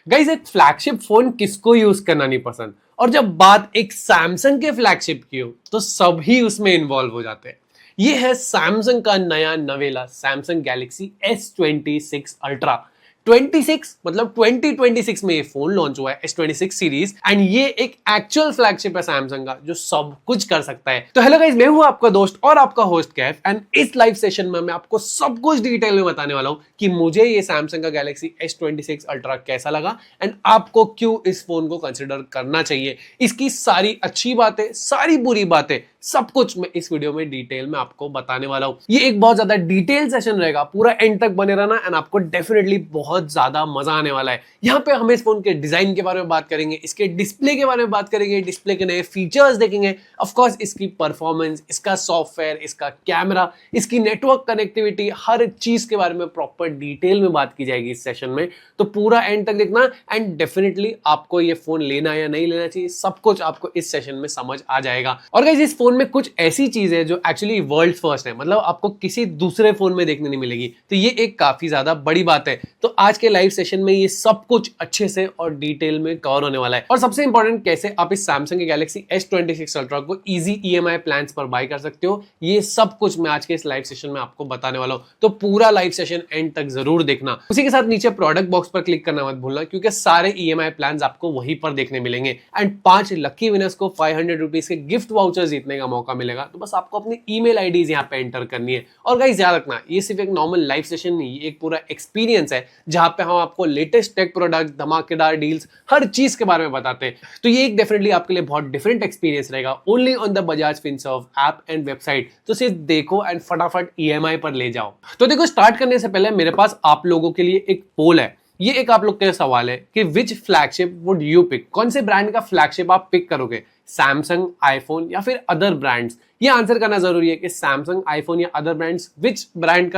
Guys एक flagship phone किसको use करना नहीं पसंद, और जब बात एक सैमसंग के फ्लैगशिप की हो तो सभी उसमें इन्वॉल्व हो जाते हैं। ये है सैमसंग का नया नवेला सैमसंग गैलेक्सी S26 अल्ट्रा। 26 मतलब 2026 में ये फोन लॉन्च हुआ है S26 सीरीज, एंड ये एक एक्चुअल फ्लैगशिप है सैमसंग का जो सब कुछ कर सकता है। तो हेलो गाइस, मैं हूं आपका दोस्त और आपका होस्ट कैफ, एंड इस लाइव सेशन में मैं आपको सब कुछ डिटेल में बताने वाला हूं कि मुझे ये सैमसंग का गैलेक्सी S26 अल्ट्रा कैसा लगा एंड आपको क्यों इस फोन को कंसिडर करना चाहिए। इसकी सारी अच्छी बातें, सारी बुरी बातें, सब कुछ मैं इस वीडियो में डिटेल में आपको बताने वाला हूं। ये एक बहुत ज्यादा डिटेल सेशन रहेगा, पूरा एंड तक बने रहना एंड आपको डेफिनेटली बहुत ज्यादा मजा आने वाला है। यहाँ पे हम इस फोन के डिजाइन के बारे में बात करेंगे, इसके डिस्प्ले के बारे में बात करेंगे, डिस्प्ले के नए फीचर्स देखेंगे, ऑफ कोर्स इसकी परफॉर्मेंस, इसका सॉफ्टवेयर, इसका कैमरा, इसकी नेटवर्क कनेक्टिविटी, हर चीज के बारे में प्रॉपर डिटेल में बात की जाएगी इस सेशन में। तो पूरा एंड तक देखना एंड डेफिनेटली आपको ये फोन लेना या नहीं लेना चाहिए सब कुछ आपको इस सेशन में समझ आ जाएगा। और गाइस इस फोन में कुछ ऐसी चीजें जो एक्चुअली वर्ल्ड फर्स्ट है, मतलब आपको किसी दूसरे फोन में देखने नहीं मिलेगी, तो ये एक काफी ज्यादा बड़ी बात है। तो आज के लाइव सेशन में ये सब कुछ अच्छे से और डिटेल में कवर होने वाला है। और सबसे इंपॉर्टेंट, कैसे आप इस सैमसंग के गैलेक्सी S26 अल्ट्रा को इजी EMI प्लान्स पर बाय कर सकते हो, ये सब कुछ मैं आज के इस लाइव सेशन में आपको बताने वाला हूं। तो पूरा लाइव सेशन एंड तक जरूर देखना। उसी के साथ नीचे प्रोडक्ट बॉक्स पर क्लिक करना मत भूलना, क्योंकि सारे EMI प्लान्स आपको वहीं पर देखने मिलेंगे एंड 5 लकी विनर्स को 500 रुपीज के गिफ्ट वाउचर जीतने का मौका मिलेगा। तो बस आपको अपनी ईमेल आईडीज यहाँ पे एंटर करनी है। और गाइस याद रखना, ये सिर्फ एक नॉर्मल लाइव सेशन नहीं, ये एक पूरा एक्सपीरियंस है जहां पे हम आपको लेटेस्ट टेक प्रोडक्ट, धमाकेदार डील्स, हर चीज के बारे में बताते हैं। तो ये एक डेफिनेटली आपके लिए बहुत डिफरेंट एक्सपीरियंस रहेगा, only on the Bajaj Finserv app and website. तो सिर्फ देखो एंड फटाफट EMI पर ले जाओ। तो देखो, स्टार्ट करने से पहले मेरे पास आप लोगों के लिए एक पोल है। ये एक आप लोग का सवाल है कि विच फ्लैगशिप वुड यू पिक, कौन से ब्रांड का फ्लैगशिप आप पिक करोगे, सैमसंग, आईफोन या फिर अदर ब्रांड्स। ये आंसर करना जरूरी है कि सैमसंग, आईफोन या अदर ब्रांड्स, विच ब्रांड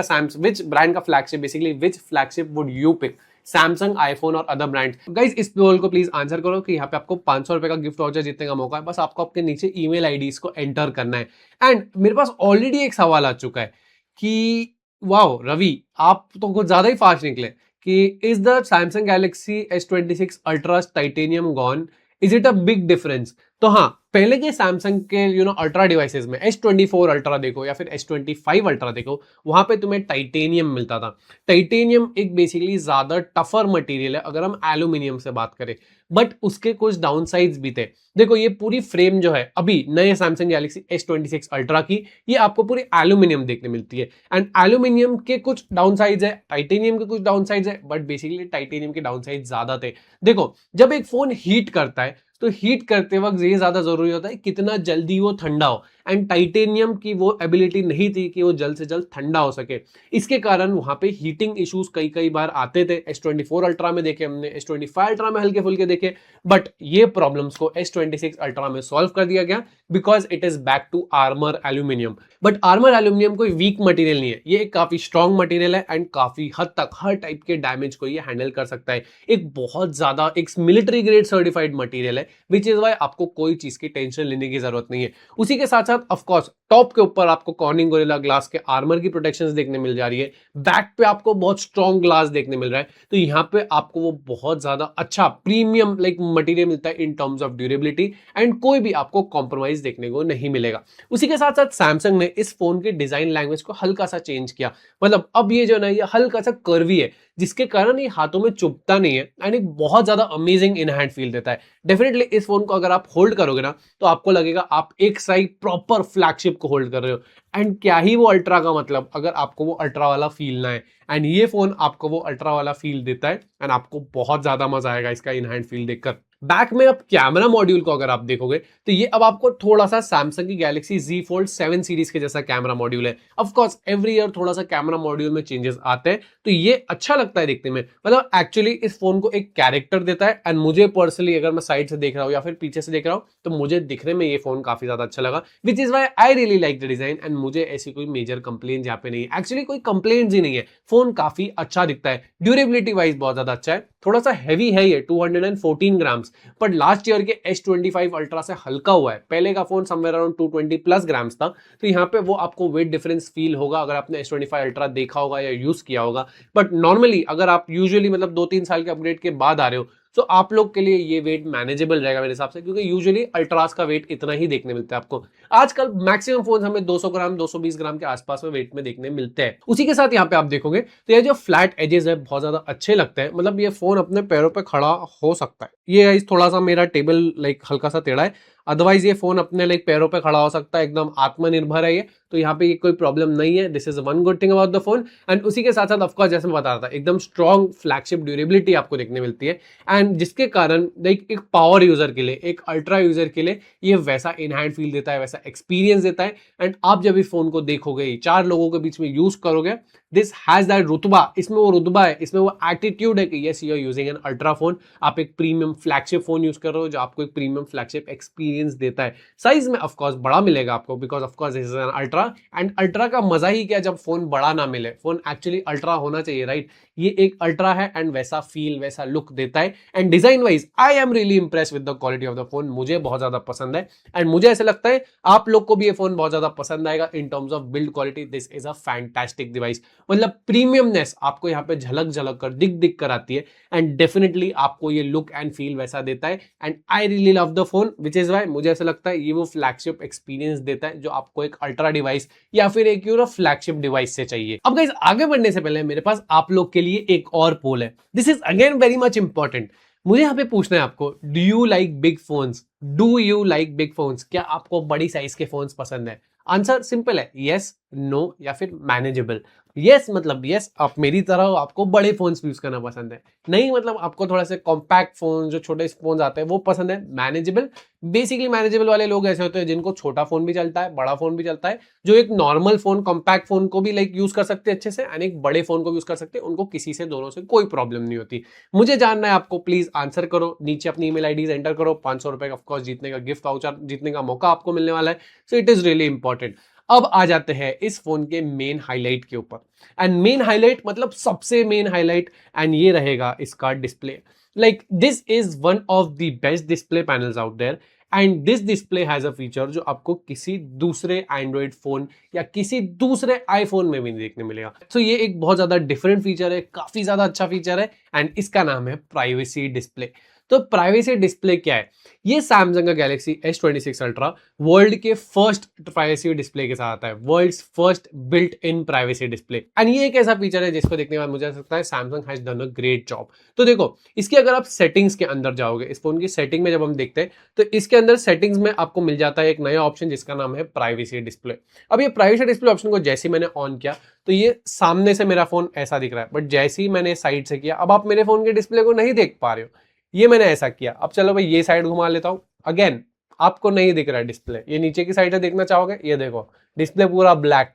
का flagship, basically which flagship would you pick, Samsung, iPhone और अदर ब्रांड्स। गाइस इस पोल को प्लीज आंसर करो कि यहाँ पे आपको 500 रुपए का गिफ्ट वाउचर जीतने का मौका है। बस आपको आपके नीचे ईमेल आईडीज को एंटर करना है। एंड मेरे पास ऑलरेडी एक सवाल आ चुका है कि वाओ रवि, आप तो कुछ ज्यादा ही फास्ट निकले, कि is the Samsung Galaxy S26 ultra titanium gone, is it a big difference. तो हाँ, पहले के सैमसंग के अल्ट्रा डिवाइसेस में S24 अल्ट्रा देखो या फिर S25 अल्ट्रा देखो, वहां पे तुम्हें टाइटेनियम मिलता था। टाइटेनियम एक बेसिकली ज्यादा टफर मटेरियल है अगर हम एल्यूमिनियम से बात करें, बट उसके कुछ डाउनसाइड्स भी थे। देखो ये पूरी फ्रेम जो है अभी नए सैमसंग गैलेक्सी S26 अल्ट्रा की, ये आपको पूरी एल्यूमिनियम देखने मिलती है एंड एल्यूमिनियम के कुछ डाउनसाइड्स है, टाइटेनियम के कुछ डाउनसाइड्स है, बट बेसिकली टाइटेनियम के डाउनसाइड ज्यादा थे। देखो जब एक फोन हीट करता है तो हीट करते वक्त ये ज्यादा जरूरी होता है कितना जल्दी वो ठंडा हो, एंड टाइटेनियम की वो एबिलिटी नहीं थी कि वो जल्द से जल्द ठंडा हो सके। इसके कारण वहां पे हीटिंग इश्यूज कई बार आते थे। S24 अल्ट्रा में देखे हमने, S25 अल्ट्रा में हल्के फुल्के देखे, बट ये प्रॉब्लम्स को S26 अल्ट्रा में सॉल्व कर दिया गया because it is back to armour aluminium. But armour aluminium कोई वीक मटेरियल नहीं है, ये एक काफी स्ट्रॉन्ग मटेरियल है एंड काफी हद तक हर टाइप के डैमेज को ये हैंडल कर सकता है। एक बहुत ज्यादा एक मिलिट्री ग्रेड सर्टिफाइड मटेरियल है, विच इज वाई आपको कोई चीज की टेंशन लेने की जरूरत नहीं है। उसी के साथ साथ ऑफ कोर्स टॉप के ऊपर आपको कॉर्निंग गोरिल्ला ग्लास के आर्मर की प्रोटेक्शंस देखने मिल जा रही है, बैक पे आपको बहुत स्ट्रॉन्ग ग्लास देखने मिल रहा है। तो यहाँ पे आपको वो बहुत ज्यादा अच्छा प्रीमियम लाइक मटेरियल मिलता है in terms of durability, and कोई भी आपको कॉम्प्रोमाइज देखने को नहीं मिलेगा। उसी के साथ साथ सैमसंग ने इस फोन के डिजाइन लैंग्वेज को हल्का सा चेंज किया, मतलब अब ये जो ना ये हल्का सा कर्वी है, जिसके कारण ये हाथों में चुभता नहीं है एंड एक बहुत ज्यादा अमेजिंग इन हैंड फील देता है। डेफिनेटली इस फोन को अगर आप होल्ड करोगे ना तो आपको लगेगा आप एक साइड प्रॉपर फ्लैगशिप को होल्ड कर रहे हो। एंड क्या ही वो अल्ट्रा का मतलब, अगर आपको वो अल्ट्रा वाला फील ना है, एंड ये फोन आपको वो अल्ट्रा वाला फील देता है एंड आपको बहुत ज्यादा मजा आएगा इसका इन हैंड फील देखकर। बैक में अब कैमरा मॉड्यूल को अगर आप देखोगे तो ये अब आपको थोड़ा सा सैमसंग की गैलेक्सी Z Fold 7 सीरीज के जैसा कैमरा मॉड्यूल है। ऑफ कोर्स एवरी ईयर थोड़ा सा कैमरा मॉड्यूल में चेंजेस आते हैं, तो ये अच्छा लगता है देखने में, मतलब एक्चुअली इस फोन को एक कैरेक्टर देता है। एंड मुझे पर्सनली अगर मैं साइड से देख रहा हूँ या फिर पीछे से देख रहा हूँ तो मुझे दिखने में ये फोन काफी ज्यादा अच्छा लगा, which is why I really like the design. And मुझे ऐसी कोई मेजर कंप्लेन यहाँ पे नहीं है, एक्चुअली कोई कंप्लेन ही नहीं है, फोन काफी अच्छा दिखता है। ड्यूरेबिलिटी वाइज बहुत ज्यादा अच्छा है, थोड़ा सा हैवी है ये 214 ग्राम ग्राम्स, बट लास्ट ईयर के S25 अल्ट्रा से हल्का हुआ है। पहले का phone somewhere around 220 plus grams था, तो यहाँ पे वो आपको वेट डिफरेंस फील होगा अगर आपने S25 अल्ट्रा देखा होगा या यूज किया होगा। बट नॉर्मली अगर आप यूजुअली मतलब 2-3 साल के अपग्रेड के बाद आ रहे हो, तो आप लोग के लिए ये वेट मैनेजेबल रहेगा मेरे हिसाब से, क्योंकि यूजुअली अल्ट्रास का वेट इतना ही देखने मिलता है आपको। आजकल मैक्सिमम फोन हमें 200 ग्राम 220 ग्राम के आसपास में वेट में देखने मिलते हैं। उसी के साथ यहाँ पे आप देखोगे तो ये जो फ्लैट एजेस है बहुत ज्यादा अच्छे लगते हैं, मतलब ये फोन अपने पैरों पे खड़ा हो सकता है। ये थोड़ा सा मेरा टेबल लाइक हल्का सा टेढ़ा है, अदरवाइज ये फोन अपने लाइक पैरों पे खड़ा हो सकता है, एकदम आत्मनिर्भर है ये, तो यहाँ पे ये कोई प्रॉब्लम नहीं है। This is one good thing about the phone. And उसी के साथ साथ ऑफकोर्स जैसे मैं बता रहा था, एकदम स्ट्रॉन्ग फ्लैगशिप ड्यूरेबिलिटी आपको देखने मिलती है, एंड जिसके कारण लाइक एक पावर यूजर के लिए, एक अल्ट्रा यूजर के लिए ये वैसा इन हैंड फील देता है, वैसा एक्सपीरियंस देता है। एंड आप जब इस फोन को देखोगे, 4 लोगों के बीच में यूज करोगे, दिस हैज दैट रुतबा, इसमें वो रुतबा है, इसमें वो एटीट्यूड है कि yes you are using an ultra phone, आप एक प्रीमियम फ्लैगशिप फोन यूज कर रहे हो जो आपको एक प्रीमियम फ्लैगशिप एक्सपीरियंस देता है। साइज में ऑफकोर्स बड़ा मिलेगा आपको, because of course this is an ultra, and ultra का मजा ही क्या जब फोन बड़ा ना मिले, फोन एक्चुअली अल्ट्रा होना चाहिए, राइट? ये एक अल्ट्रा है एंड वैसा फील, वैसा लुक देता है। And design wise I am really Impress with the quality of the phone, मुझे बहुत ज्यादा पसंद है, एंड मुझे ऐसा लगता है आप लोग को भी ये फोन बहुत ज्यादा पसंद आएगा। In terms of build quality this is a fantastic device, मतलब प्रीमियमनेस आपको यहाँ पे झलक झलक कर दिख कर आती है, एंड डेफिनेटली आपको ये लुक एंड फील वैसा देता है। And I really love the phone, which is why मुझे ऐसा लगता है ये वो फ्लैगशिप एक्सपीरियंस देता है जो आपको एक अल्ट्रा डिवाइस या फिर एक फ्लैगशिप डिवाइस से चाहिए। अब गाइस आगे बढ़ने से पहले मेरे पास आप लोग के लिए एक और पोल है, this is again very much important. मुझे यहाँ पे पूछना है आपको, do you like big phones? Do you like big phones? क्या आपको बड़ी साइज के फोन्स पसंद है? आंसर सिंपल है, यस, नो या फिर मैनेजेबल। यस मतलब यस, आप मेरी तरह हो, आपको बड़े फोन्स यूज करना पसंद है। नहीं मतलब आपको थोड़ा से कॉम्पैक्ट फोन, जो छोटे फोन आते हैं वो पसंद है। मैनेजेबल, बेसिकली मैनेजेबल वाले लोग ऐसे होते हैं जिनको छोटा फोन भी चलता है, बड़ा फोन भी चलता है, जो एक नॉर्मल फोन कॉम्पैक्ट फोन को भी लाइक यूज कर सकते हैं अच्छे से, एंड एक बड़े फोन को भी यूज कर सकते हैं, उनको किसी से दोनों से कोई प्रॉब्लम नहीं होती। मुझे जानना है आपको, प्लीज आंसर करो, नीचे अपनी ईमेल आईडीज एंटर करो, 500 रुपए ऑफकोर्स जीतने का गिफ्ट वाउचर जीतने का मौका आपको मिलने वाला है, so it is really important. अब आ जाते हैं इस फोन के मेन हाईलाइट के ऊपर, एंड मेन हाईलाइट मतलब सबसे मेन हाईलाइट, एंड ये रहेगा इसका display. Like this is one of the best display panels out there, and this display has a feature जो आपको किसी दूसरे एंड्रॉइड फोन या किसी दूसरे आईफोन में भी नहीं देखने मिलेगा। तो ये एक बहुत ज्यादा डिफरेंट फीचर है, काफी ज्यादा अच्छा फीचर है, एंड इसका नाम है प्राइवेसी डिस्प्ले। तो प्राइवेसी डिस्प्ले क्या है? ये सैमसंग का गैलेक्सी S26 अल्ट्रा वर्ल्ड के फर्स्ट प्राइवेसी डिस्प्ले के साथ आता है, world's first built in privacy display. And ये एक ऐसा फीचर है जिसको देखने के बाद मुझे ऐसा लगता है Samsung has done a great job. तो देखो, इसकी अगर आप सेटिंग्स के अंदर जाओगे, इस फोन की सेटिंग में जब हम देखते हैं, तो इसके अंदर सेटिंग्स में आपको मिल जाता है एक नया ऑप्शन जिसका नाम है प्राइवेसी डिस्प्ले। अब ये प्राइवेसी डिस्प्ले ऑप्शन को जैसे ही मैंने ऑन किया, तो ये सामने से मेरा फोन ऐसा दिख रहा है, बट जैसे ही मैंने साइड से किया, अब आप मेरे फोन के डिस्प्ले को नहीं देख पा रहे हो। ये मैंने ऐसा किया, अब चलो भाई ये साइड घुमा लेता हूं, अगेन आपको नहीं दिख रहा है डिस्प्ले, ये नीचे की साइड से देखना चाहोगे, ये देखो डिस्प्ले पूरा ब्लैक।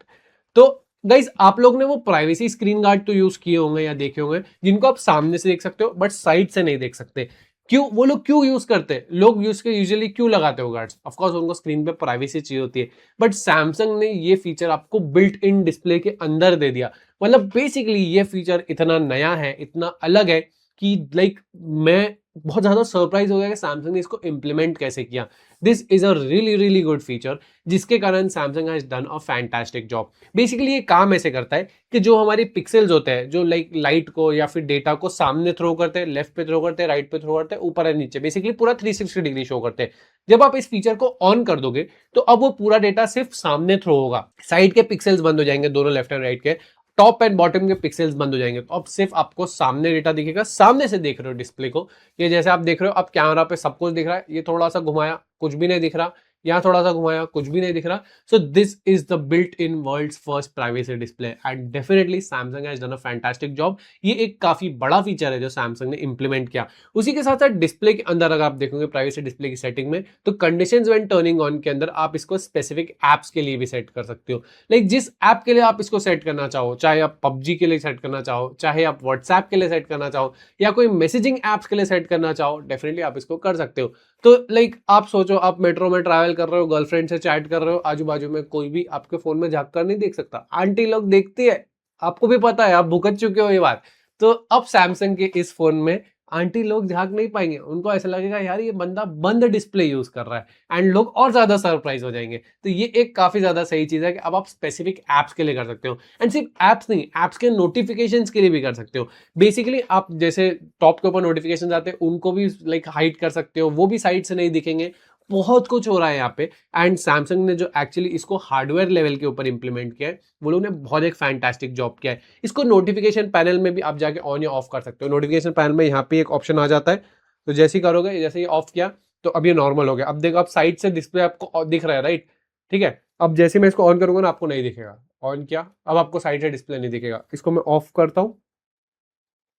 तो गाइस आप लोग ने वो प्राइवेसी स्क्रीन गार्ड तो यूज किए होंगे या देखे होंगे, जिनको आप सामने से देख सकते हो बट साइड से नहीं देख सकते। क्यों? वो लोग क्यों यूज करते हैं? लोग यूजुअली क्यों लगाते हो गार्ड्स? ऑफ कोर्स उनको स्क्रीन पे प्राइवेसी चाहिए होती है, बट सैमसंग ने ये फीचर आपको बिल्ट इन डिस्प्ले के अंदर दे दिया। मतलब बेसिकली ये फीचर इतना नया है, इतना अलग है कि लाइक मैं बहुत ज्यादा सरप्राइज हो गया कि सैमसंग ने इसको इंप्लीमेंट कैसे किया। This is a really really good feature, जिसके कारण Samsung has done a fantastic job. Basically ये काम ऐसे करता है कि जो हमारी पिक्सेल्स होते हैं, जो लाइक लाइट को या फिर डेटा को सामने थ्रो करते हैं, लेफ्ट पे थ्रो करते हैं, राइट पे थ्रो करते हैं, ऊपर या नीचे, बेसिकली पूरा 360 डिग्री शो करते हैं। जब आप इस फीचर को ऑन कर दोगे तो अब वो पूरा डेटा सिर्फ सामने थ्रो होगा, साइड के पिक्सेल्स बंद हो जाएंगे, दोनों लेफ्ट एंड राइट के टॉप एंड बॉटम के पिक्सेल्स बंद हो जाएंगे। तो अब सिर्फ आपको सामने डेटा दिखेगा, सामने से देख रहे हो डिस्प्ले को। ये जैसे आप देख रहे हो, अब कैमरा पे सब कुछ दिख रहा है, ये थोड़ा सा घुमाया कुछ भी नहीं दिख रहा, यहाँ थोड़ा सा घुमाया कुछ भी नहीं दिख रहा। So this is the built in world's first privacy display, and definitely Samsung has done a fantastic job. ये एक काफी बड़ा फीचर है जो सैमसंग ने इंप्लीमेंट किया। उसी के साथ साथ डिस्प्ले के अंदर अगर आप देखोगे प्राइवेसी डिस्प्ले की सेटिंग में, तो कंडीशंस व्हेन टर्निंग ऑन के अंदर आप इसको स्पेसिफिक एप्स के लिए भी सेट कर सकते हो। लाइक जिस ऐप के लिए आप इसको सेट करना चाहो, चाहे आप पबजी के लिए सेट करना चाहो, चाहे आप व्हाट्सएप के लिए सेट करना चाहो, या कोई मैसेजिंग एप्स के लिए सेट करना चाहो, डेफिनेटली आप इसको कर सकते हो। तो लाइक आप सोचो, आप मेट्रो में ट्रैवल कर रहे हो, गर्लफ्रेंड से चैट कर रहे हो, आजू बाजू में कोई भी आपके फोन में झांक कर नहीं देख सकता, आंटी लोग देखती है, आपको भी पता है, आप भुगत चुके हो ये बात। तो अब सैमसंग के इस फोन में आंटी लोग झांक नहीं पाएंगे, उनको ऐसा लगेगा यार ये बंदा बंद डिस्प्ले यूज कर रहा है, एंड लोग और ज्यादा सरप्राइज हो जाएंगे। तो ये एक काफी ज्यादा सही चीज है कि अब आप स्पेसिफिक एप्स के लिए कर सकते हो, एंड सिर्फ एप्स नहीं, एप्स के नोटिफिकेशंस के लिए भी कर सकते हो। बेसिकली आप जैसे टॉप के ऊपर नोटिफिकेशन आते हैं उनको भी लाइक हाइड कर सकते हो, वो भी साइड से नहीं दिखेंगे। बहुत कुछ हो रहा है यहाँ पे। एंड सैमसंग ने जो एक्चुअली इसको हार्डवेयर लेवल के ऊपर इंप्लीमेंट किया है, वो लोगों ने बहुत एक फैंटास्टिक जॉब किया है। इसको नोटिफिकेशन पैनल में भी आप जाके ऑन या ऑफ कर सकते हो। नोटिफिकेशन पैनल में यहाँ पे एक ऑप्शन आ जाता है, तो जैसे ही करोगे, जैसे ही ऑफ किया तो अब ये नॉर्मल हो गया। अब देखो, अब साइड से डिस्प्ले आपको दिख रहा है, राइट? ठीक है, अब जैसे मैं इसको ऑन करूंगा ना, आपको नहीं दिखेगा। ऑन किया, अब आपको साइड से डिस्प्ले नहीं दिखेगा। इसको मैं ऑफ करता हूँ,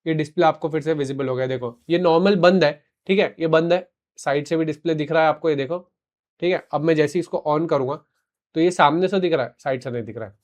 ये डिस्प्ले आपको फिर से विजिबल हो गया। देखो ये नॉर्मल बंद है, ठीक है, ये बंद है, साइड से भी डिस्प्ले दिख रहा है आपको, ये देखो। ठीक है, अब मैं जैसे ही इसको ऑन करूंगा तो ये सामने से दिख रहा है, साइड से नहीं दिख रहा है।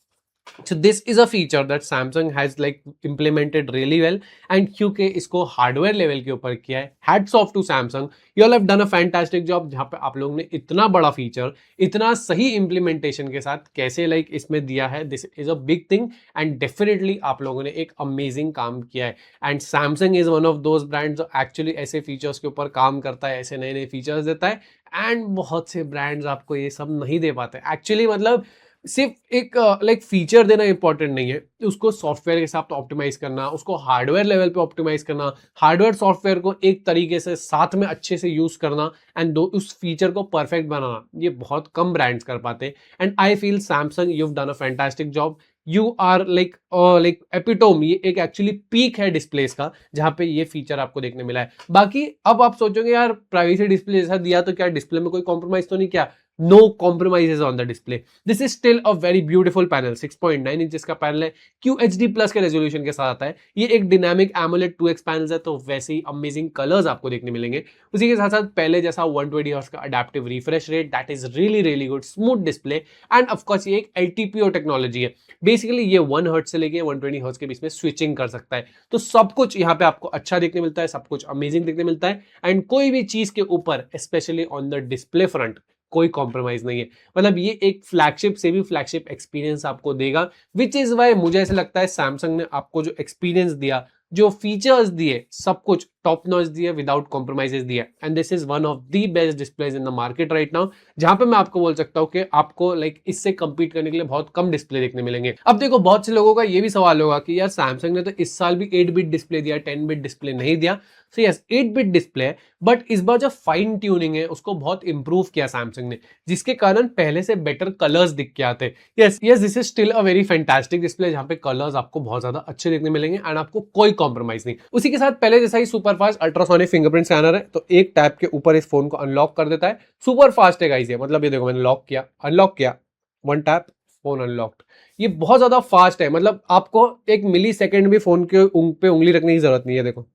So this is a feature that Samsung has like implemented really well, and क्योंकि इसको हार्डवेयर लेवल के ऊपर किया है, hats off to Samsung, you all have done a fantastic job। जहाँ पे आप लोगों ने इतना बड़ा फीचर इतना सही इम्प्लीमेंटेशन के साथ कैसे लाइक इसमें दिया है, this is a big thing, and definitely आप लोगों ने एक अमेजिंग काम किया है। And Samsung is one of those brand जो एक्चुअली ऐसे फीचर्स के ऊपर काम करता है, ऐसे नए नए फीचर्स देता है, एंड बहुत से ब्रांड्स आपको ये सब नहीं दे पाते एक्चुअली। मतलब सिर्फ एक लाइक फीचर देना इंपॉर्टेंट नहीं है, उसको सॉफ्टवेयर के साथ ऑप्टिमाइज करना, उसको हार्डवेयर लेवल पे ऑप्टिमाइज करना, हार्डवेयर सॉफ्टवेयर को एक तरीके से साथ में अच्छे से यूज करना, एंड उस फीचर को परफेक्ट बनाना, ये बहुत कम ब्रांड्स कर पाते। And I feel Samsung you have done a fantastic job. You are like epitome, ये एक एक्चुअली पीक है डिस्प्लेस का, जहां पे ये फीचर आपको देखने मिला है। बाकी अब आप सोचोगे यार प्राइवेसी डिस्प्ले जैसा दिया तो क्या डिस्प्ले में कोई कॉम्प्रोमाइज तो नहीं किया? No compromises on the display. This is still a very beautiful panel, 6.9 inches का पैनल है, QHD प्लस के रेजोल्यूशन के साथ आता है। ये एक डिनामिक एमोलेड 2x पैनल है, तो वैसे ही अमेजिंग कलर्स आपको देखने मिलेंगे। उसी के साथ साथ पहले जैसा 120 हर्ट्ज का adaptive refresh rate, that is really really good, smooth display, and of course ये एक LTPO टेक्नोलॉजी है। बेसिकली ये 1 हर्ट्ज से लेके 120 हर्ट्ज के बीच में स्विचिंग कर सकता है। तो सब कुछ यहाँ पे आपको अच्छा देखने मिलता है, सब कुछ अमेजिंग देखने मिलता है, एंड कोई भी चीज के ऊपर specially on the display front कोई कॉम्प्रोमाइज नहीं है। मतलब ये एक फ्लैगशिप से भी फ्लैगशिप एक्सपीरियंस आपको देगा, विच इज वाई मुझे ऐसा लगता है सैमसंग ने आपको जो एक्सपीरियंस दिया, जो फीचर्स दिए, सब कुछ टॉप नॉच दिए, विदाउट कॉम्प्रोमाइजेस दिया, and this is one of the best displays in the market right now, जहां पे मैं आपको बोल सकता हूं कि आपको लाइक इससे कंपीट करने के लिए बहुत कम डिस्प्ले देखने मिलेंगे। अब देखो बहुत से लोगों का ये भी सवाल होगा कि यार सैमसंग ने तो इस साल भी 8 बिट डिस्प्ले दिया, 10 बिट डिस्प्ले नहीं दिया। सो यस, 8 बिट डिस्प्ले है, बट इस बार जो फाइन ट्यूनिंग है उसको बहुत इंप्रूव किया सैमसंग ने, जिसके कारण पहले से बेटर कलर्स दिख के आते हैं। Yes yes, this is still a very fantastic display, जहां पे कलर्स आपको बहुत ज्यादा अच्छे देखने मिलेंगे, एंड आपको कोई कॉम्प्रोमाइज नहीं। उसी के साथ पहले जैसा ही super fast ultrasonic fingerprint scanner है, तो एक टैप के ऊपर इस फोन को अनलॉक कर देता है। सुपर फास्ट है गाइस ये, मतलब ये देखो मैंने लॉक किया, अनलॉक किया, 1 टैप, फोन अनलॉक्ड। ये बहुत ज्यादा फास्ट है, मतलब आपको 1 मिली सेकेंड भी फोन के पे उंगली रखने की जरूरत नहीं है। देखो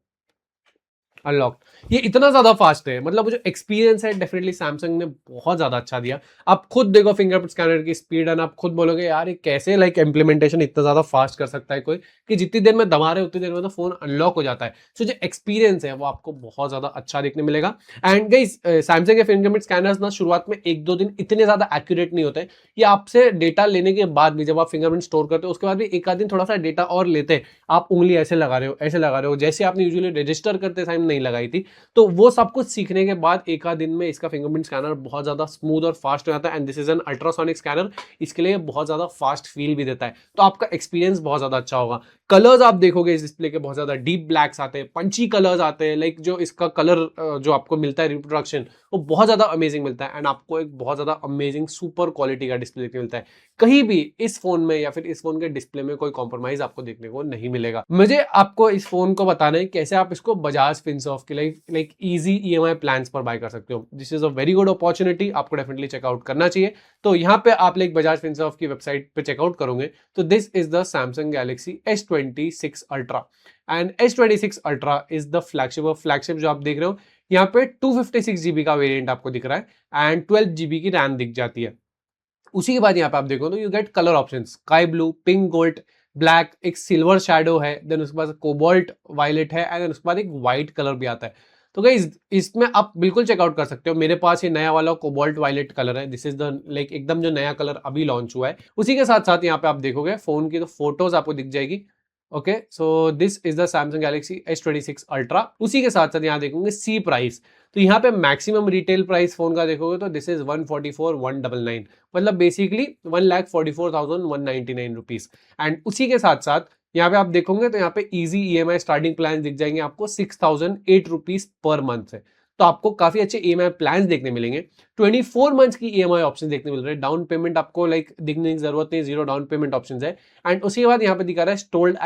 अनलॉक्ड, ये इतना ज्यादा फास्ट है, मतलब जो एक्सपीरियंस है डेफिनेटली सैमसंग ने बहुत ज्यादा अच्छा दिया। आप खुद देखो फिंगरप्रिंट स्कैनर की स्पीड, एंड आप खुद बोलोगे यार ये कैसे लाइक इम्प्लीमेंटेशन इतना ज्यादा फास्ट कर सकता है कोई, कि जितनी देर में दबा रहे उतनी देर में तो फोन अनलॉक हो जाता है। सो जो एक्सपीरियंस है वो आपको बहुत ज्यादा अच्छा देखने मिलेगा। एंड गाइस सैमसंग के फिंगरप्रिंट स्कैनर्स ना शुरुआत में 1-2 दिन इतने ज्यादा एक्यूरेट नहीं होते, ये आपसे डेटा लेने के बाद भी, जब आप फिंगरप्रिंट स्टोर करते हो उसके बाद भी 1 आध दिन थोड़ा सा डेटा और लेते हैं। आप उंगली ऐसे लगा रहे हो, ऐसे लगा रहे हो, जैसे आपने यूजुअली रजिस्टर करते टाइम नहीं लगाई थी, तो वो सब कुछ सीखने के बाद 1 आध दिन में इसका फिंगरप्रिंट स्कैनर बहुत ज्यादा स्मूथ और फास्ट हो जाता है। And this is an ultrasonic scanner, इसके लिए बहुत ज्यादा फास्ट फील भी देता है, तो आपका एक्सपीरियंस बहुत ज्यादा अच्छा होगा। कलर्स आप देखोगे इस डिस्प्ले के बहुत ज्यादा डीप ब्लैक्स आते हैं, पंची कलर्स आते हैं, लाइक जो इसका कलर जो आपको मिलता है रिप्रोडक्शन, वो बहुत ज्यादा अमेजिंग मिलता है, एंड आपको एक बहुत ज्यादा अमेजिंग सुपर क्वालिटी का डिस्प्ले देखने मिलता है। कहीं भी इस फोन में या फिर इस फोन के डिस्प्ले में कोई कॉम्प्रोमाइज आपको देखने को नहीं मिलेगा। मुझे आपको इस फोन को बताना है कैसे आप इसको बजाज फिनसॉफ्ट के लाइक इजी EMI प्लान्स पर बाय कर सकते हो। This is a very good opportunity, आपको डेफिनेटली चेकआउट करना चाहिए। तो यहाँ पे आप लाइक बजाज फिनसॉफ्ट की वेबसाइट पे चेकआउट करोगे तो this is the Samsung Galaxy S26 ultra, and S26 ultra is the flagship जो आप देख रहे हो। यहाँ पे 256 GB का वेरिएंट आपको दिख रहा है, एंड 12 GB की रैम दिख जाती है। उसी के बाद यहाँ पे आप देखो तो you get colour option, sky blue, pink, gold, black, एक सिल्वर शैडो है, देन उसके बाद कोबाल्ट वायलेट है, एंड उसके बाद एक व्हाइट कलर भी आता है। तो गाइस इसमें आप बिल्कुल चेकआउट कर सकते हो। मेरे पास ये नया वाला कोबाल्ट वायलेट कलर है, दिस इज द लाइक एकदम जो नया कलर अभी लॉन्च हुआ है। उसी के साथ साथ यहाँ पे आप देखोगे फोन की तो फोटोज आपको दिख जाएगी, okay, so this is the Samsung Galaxy S26 ultra. उसी के साथ साथ यहाँ देखोगे सी प्राइस, तो यहाँ पे मैक्सिमम रिटेल प्राइस फोन का देखोगे तो दिस इज 144,199, मतलब बेसिकली 1,44,199 रुपीज। एंड उसी के साथ साथ यहाँ पे आप देखोगे तो यहाँ पे इजी EMI स्टार्टिंग प्लान दिख जाएंगे आपको 6,008 रुपीज पर मंथ से। तो आपको काफी अच्छे EMI प्लान देखने मिलेंगे। 24 मंथ्स की EMI ऑप्शन देखने मिल रहे हैं। डाउन पेमेंट आपको दिखने की जरूरत नहीं, जीरो डाउन पेमेंट ऑप्शन है। एंड उसके बाद यहाँ पे दिखा रहा है sold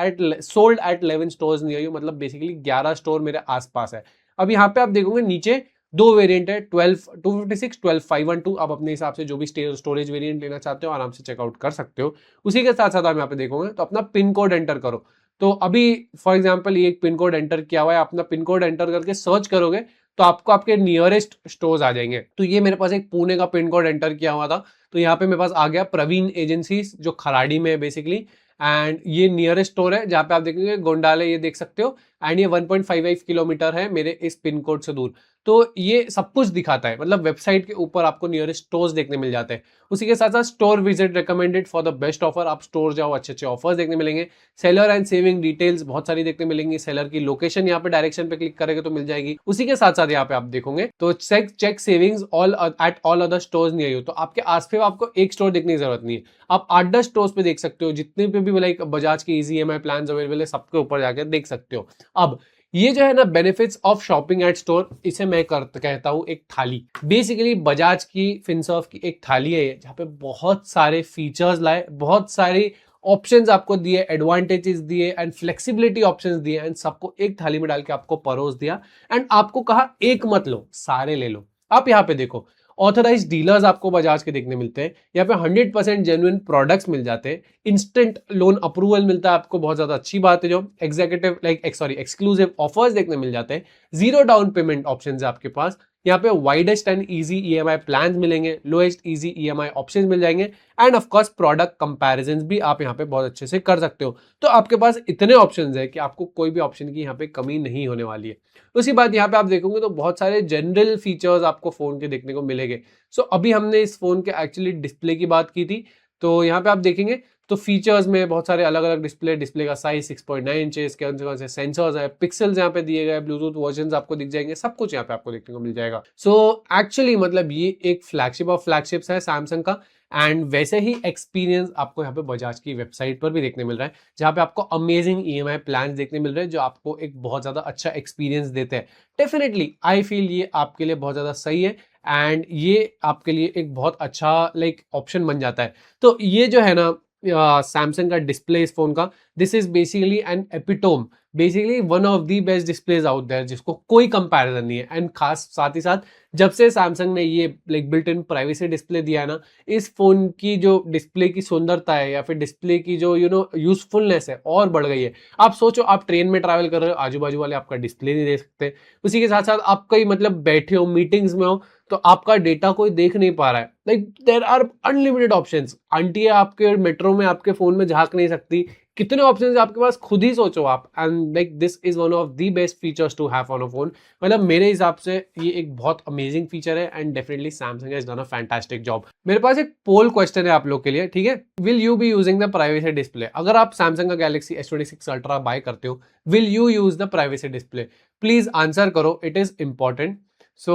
at 11 stores near you, मतलब बेसिकली 11 स्टोर मेरे आसपास है। अब यहाँ पे आप देखोगे नीचे दो वेरिएंट है, 12/256, 12/512। आप अपने हिसाब से जो भी स्टोरेज वेरिएंट लेना चाहते हो आराम से चेकआउट कर सकते हो। उसी के साथ साथ आप यहाँ पे देखोगे तो अपना पिन कोड एंटर करो। तो अभी फॉर एग्जाम्पल ये एक पिन कोड एंटर किया हुआ है, अपना पिन कोड एंटर करके सर्च करोगे तो आपको आपके नियरेस्ट स्टोर्स आ जाएंगे। तो ये मेरे पास एक पुणे का पिन कोड एंटर किया हुआ था, तो यहाँ पे मेरे पास आ गया प्रवीण एजेंसी जो खराड़ी में है बेसिकली। एंड ये नियरेस्ट स्टोर है जहाँ पे आप देखेंगे गोंडाले, ये देख सकते हो। एंड ये 1.55 किलोमीटर है मेरे इस पिन कोड से दूर। तो ये सब कुछ दिखाता है, मतलब वेबसाइट के ऊपर आपको नियरेस्ट स्टोर्स देखने मिल जाते हैं। उसी के साथ साथ store visit recommended for the best offer, आप स्टोर जाओ, अच्छे अच्छे ऑफर्स देखने मिलेंगे। सेलर एंड सेविंग डिटेल्स बहुत सारी देखने मिलेंगी। सेलर की लोकेशन यहाँ पे डायरेक्शन पे क्लिक करेंगे तो मिल जाएगी। उसी के साथ साथ यहाँ पे आप देखोगे तो check savings all at all other stores near you, तो आपके आसपास आपको एक स्टोर देखने की जरूरत नहीं है, आप 8-10 स्टोर्स पे देख सकते हो। जितने पे भी लाइक बजाज के इजी EMI प्लान अवेलेबल है सबके ऊपर जाकर देख सकते हो। अब ये जो है ना benefits of shopping at store, इसे मैं कहता हूं एक थाली। बेसिकली बजाज की फिनसर्व की एक थाली है जहां पे बहुत सारे फीचर्स लाए, बहुत सारे ऑप्शंस आपको दिए, एडवांटेजेस दिए एंड फ्लेक्सिबिलिटी ऑप्शंस दिए, एंड सबको एक थाली में डाल के आपको परोस दिया। एंड आपको कहा एक मत लो, सारे ले लो। आप यहाँ पे देखो ऑथराइज डीलर्स आपको बजाज के देखने मिलते हैं, यहाँ पे 100% जेन्युइन प्रोडक्ट्स मिल जाते हैं, इंस्टेंट लोन अप्रूवल मिलता है आपको, बहुत ज्यादा अच्छी बात है। जो एक्सक्लूसिव ऑफर्स देखने मिल जाते हैं, जीरो डाउन पेमेंट ऑप्शन है आपके पास। यहाँ पे widest and easy EMI plan मिलेंगे, लोएस्ट इजी EMI ऑप्शन मिल जाएंगे। End of course product comparison भी आप यहाँ पे बहुत अच्छे से कर सकते हो। तो आपके पास इतने ऑप्शंस है कि आपको कोई भी ऑप्शन की यहाँ पे कमी नहीं होने वाली है। उसी बात यहाँ पे आप देखोगे तो बहुत सारे जनरल फीचर्स आपको फोन के देखने को मिलेंगे। सो अभी हमने इस फोन के एक्चुअली डिस्प्ले की बात की थी, तो यहाँ पे आप देखेंगे तो फीचर्स में बहुत सारे अलग अलग डिस्प्ले का साइज 6.9 इंचेस, कौन से सेंसर्स है, पिक्सल्स यहाँ पे दिए गए, ब्लूटूथ वर्जन आपको दिख जाएंगे, सब कुछ यहाँ पे आपको देखने को मिल जाएगा। सो एक्चुअली मतलब ये एक फ्लैगशिप ऑफ फ्लैगशिप्स है सैमसंग का। एंड वैसे ही एक्सपीरियंस आपको यहाँ पे बजाज की वेबसाइट पर भी देखने मिल रहा है, जहाँ पे आपको अमेजिंग EMI प्लान देखने मिल रहे हैं जो आपको एक बहुत ज्यादा अच्छा एक्सपीरियंस देते हैं। डेफिनेटली आई फील ये आपके लिए बहुत ज्यादा सही है एंड ये आपके लिए एक बहुत अच्छा ऑप्शन बन जाता है। तो ये जो है ना सैमसंग का डिस्प्ले इस फोन का, this is basically an epitome, basically one of the best displays out there जिसको कोई कंपैरिजन नहीं है। एंड खास साथ ही साथ जब से सैमसंग ने ये बिल्ट इन प्राइवेसी डिस्प्ले दिया है ना, इस फोन की जो डिस्प्ले की सुंदरता है या फिर डिस्प्ले की जो यूजफुलनेस है और बढ़ गई है। आप सोचो आप ट्रेन में ट्रैवल कर रहे हो, आजू बाजू वाले आपका डिस्प्ले नहीं देख सकते। उसी के साथ साथ आप कहीं बैठे हो मीटिंग्स में हो तो आपका डेटा कोई देख नहीं पा रहा है, there are unlimited options. Aunty आपके मेट्रो में आपके फोन में झांक नहीं सकती, कितने ऑप्शंस आपके पास, खुद ही सोचो आप। And this is one of the best features to have on a phone, मतलब मेरे हिसाब से ये एक बहुत अमेजिंग फीचर है and definitely Samsung has done a fantastic job. मेरे पास एक पोल क्वेश्चन है आप लोग के लिए, ठीक है। Will you be using the privacy display? अगर आप सैमसंग का गैलेक्सी S26 अल्ट्रा बाय करते हो, will you use the privacy display? Please answer करो, it is important. So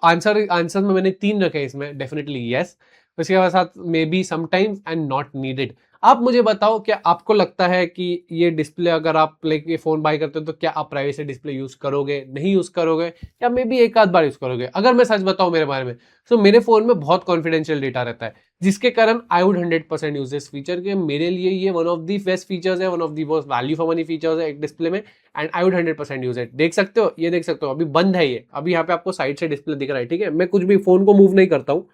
answer में मैंने 3 रखे इसमें, डेफिनेटली यस, उसके साथ maybe sometimes and not needed. आप मुझे बताओ क्या आपको लगता है कि ये डिस्प्ले अगर आप ये फोन बाय करते हो तो क्या आप प्राइवेसी डिस्प्ले यूज करोगे, नहीं यूज करोगे, या मे बी एक आध बार यूज करोगे? अगर मैं सच बताऊं मेरे बारे में, तो मेरे फोन में बहुत कॉन्फिडेंशियल डेटा रहता है, जिसके कारण I would 100% use this feature के मेरे लिए ये one of the best features है, one of the most value for money features है एक डिस्प्ले में। And I would 100% use it. देख सकते हो, ये देख सकते हो, अभी बंद है ये, अभी यहाँ पे आपको साइड से डिस्प्ले दिख रहा है, ठीक है। मैं कुछ भी फोन को मूव नहीं करता हूँ,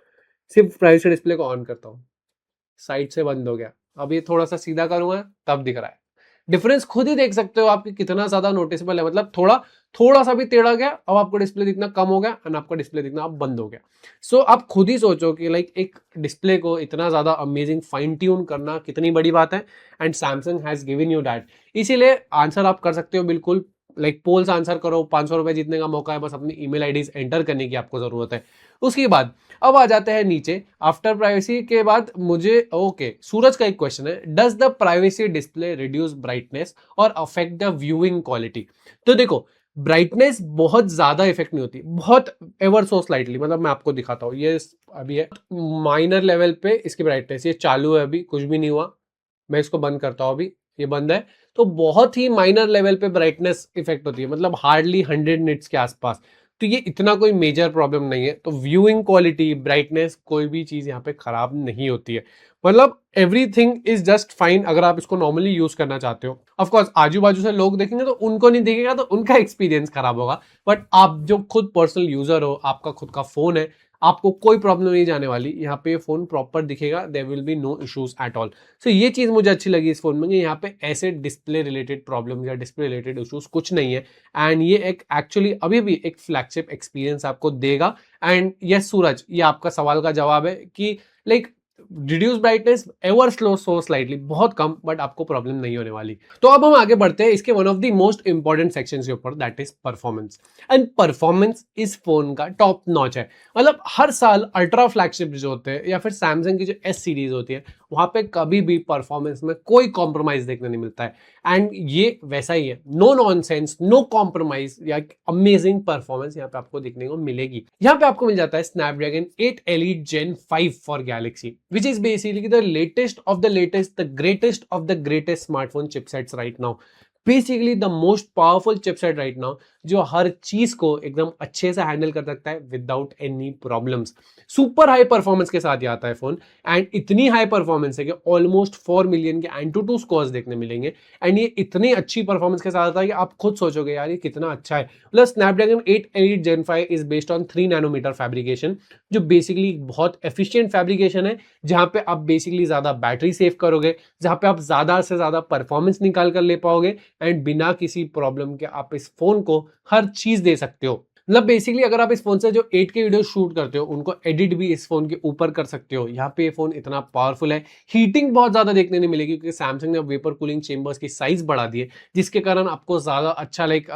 सिर्फ प्राइवेसी डिस्प्ले को ऑन करता हूँ, साइड से बंद हो गया। अब ये थोड़ा सा सीधा करूंगा तब दिख रहा है। डिफरेंस खुद ही देख सकते हो आपकी कितना ज्यादा नोटिसेबल है, मतलब थोड़ा सा भी टेढ़ा गया, अब आपको डिस्प्ले दिखना कम हो गया एंड आपका डिस्प्ले दिखना अब बंद हो गया। सो आप खुद ही सोचो कि एक डिस्प्ले को इतना ज्यादा अमेजिंग फाइन ट्यून करना कितनी बड़ी बात है, and Samsung has given you that. इसीलिए आंसर आप कर सकते हो बिल्कुल, लाइक पोल्स आंसर करो, 500 रुपए जीतने का मौका है, बस अपनी ईमेल आईडीज एंटर करने की आपको जरूरत है। उसके बाद अब आ जाते हैं नीचे, आफ्टर प्राइवेसी के बाद मुझे ओके सूरज का एक क्वेश्चन है, does the privacy display reduce brightness और अफेक्ट द व्यूइंग क्वालिटी? तो देखो, ब्राइटनेस बहुत ज्यादा इफेक्ट नहीं होती, बहुत एवर सो स्लाइटली, मतलब मैं आपको दिखाता हूँ, ये अभी है माइनर लेवल पे इसकी ब्राइटनेस, ये चालू है, अभी कुछ भी नहीं हुआ, मैं इसको बंद करता हूँ, अभी ये बंद है, तो बहुत ही माइनर लेवल पे ब्राइटनेस इफेक्ट होती है, मतलब हार्डली 100 निट्स के आसपास, तो ये इतना कोई मेजर प्रॉब्लम नहीं है। तो व्यूइंग क्वालिटी, ब्राइटनेस, कोई भी चीज यहाँ पे खराब नहीं होती है, मतलब एवरीथिंग इज जस्ट फाइन अगर आप इसको नॉर्मली यूज करना चाहते हो। ऑफकोर्स आजू बाजू से लोग देखेंगे तो उनको नहीं दिखेगा, तो उनका एक्सपीरियंस खराब होगा, बट आप जो खुद पर्सनल यूजर हो, आपका खुद का फोन है, आपको कोई प्रॉब्लम नहीं जाने वाली, यहाँ पे फोन प्रॉपर दिखेगा, there will be no issues at all. So ये चीज मुझे अच्छी लगी इस फोन में, कि यहाँ पे ऐसे डिस्प्ले रिलेटेड प्रॉब्लम या डिस्प्ले रिलेटेड इश्यूज कुछ नहीं है, एंड ये एक एक्चुअली अभी भी एक फ्लैगशिप एक्सपीरियंस आपको देगा। एंड यस सूरज, ये आपका सवाल का जवाब है कि like reduce brightness ever slow so slightly, बहुत कम, बट आपको प्रॉब्लम नहीं होने वाली। तो अब हम आगे बढ़ते हैं इसके one of the most important section के ऊपर, that is performance. And performance इस फोन का टॉप नॉच है, मतलब हर साल अल्ट्रा फ्लैगशिप जो होते हैं या फिर सैमसंग की जो एस सीरीज होती है, वहां पे कभी भी परफॉर्मेंस में कोई कॉम्प्रोमाइज देखने नहीं मिलता है, एंड ये वैसा ही है, नो नॉनसेंस, नो कॉम्प्रोमाइज, या अमेजिंग परफॉर्मेंस यहाँ पे आपको देखने को मिलेगी। यहाँ पे आपको मिल जाता है Snapdragon 8 Elite Gen 5 for Galaxy, which is basically the latest of the latest, the greatest of the greatest smartphone chipsets right now. Basically the most powerful chipset right now, जो हर चीज को एकदम अच्छे से हैंडल कर सकता है without any problems. Super high performance के साथ ही आता है फोन, एंड इतनी हाई परफॉर्मेंस है कि ऑलमोस्ट 4 मिलियन के Antutu स्कोर्स देखने मिलेंगे, एंड ये इतनी अच्छी परफॉर्मेंस के साथ आता है कि आप खुद सोचोगे यार ये कितना अच्छा है। मतलब Snapdragon 8 Elite Gen 5 is based on 3 nanometre fabrication, जो बेसिकली बहुत एफिशिएंट फैब्रिकेशन है, जहां पे आप बेसिकली ज्यादा बैटरी सेव करोगे, जहां पे आप ज्यादा से ज्यादा परफॉर्मेंस निकाल कर ले पाओगे, एंड बिना किसी प्रॉब्लम के आप इस फोन को हर चीज दे सकते हो। मतलब बेसिकली अगर आप इस फोन से जो 8K वीडियो शूट करते हो, उनको एडिट भी इस फोन के ऊपर कर सकते हो। यहाँ पे ये फोन इतना पावरफुल है, हीटिंग बहुत ज्यादा देखने नहीं मिलेगी, क्योंकि सैमसंग ने वेपर कूलिंग चेंबर्स की साइज बढ़ा दी है, जिसके कारण आपको ज्यादा अच्छा लाइक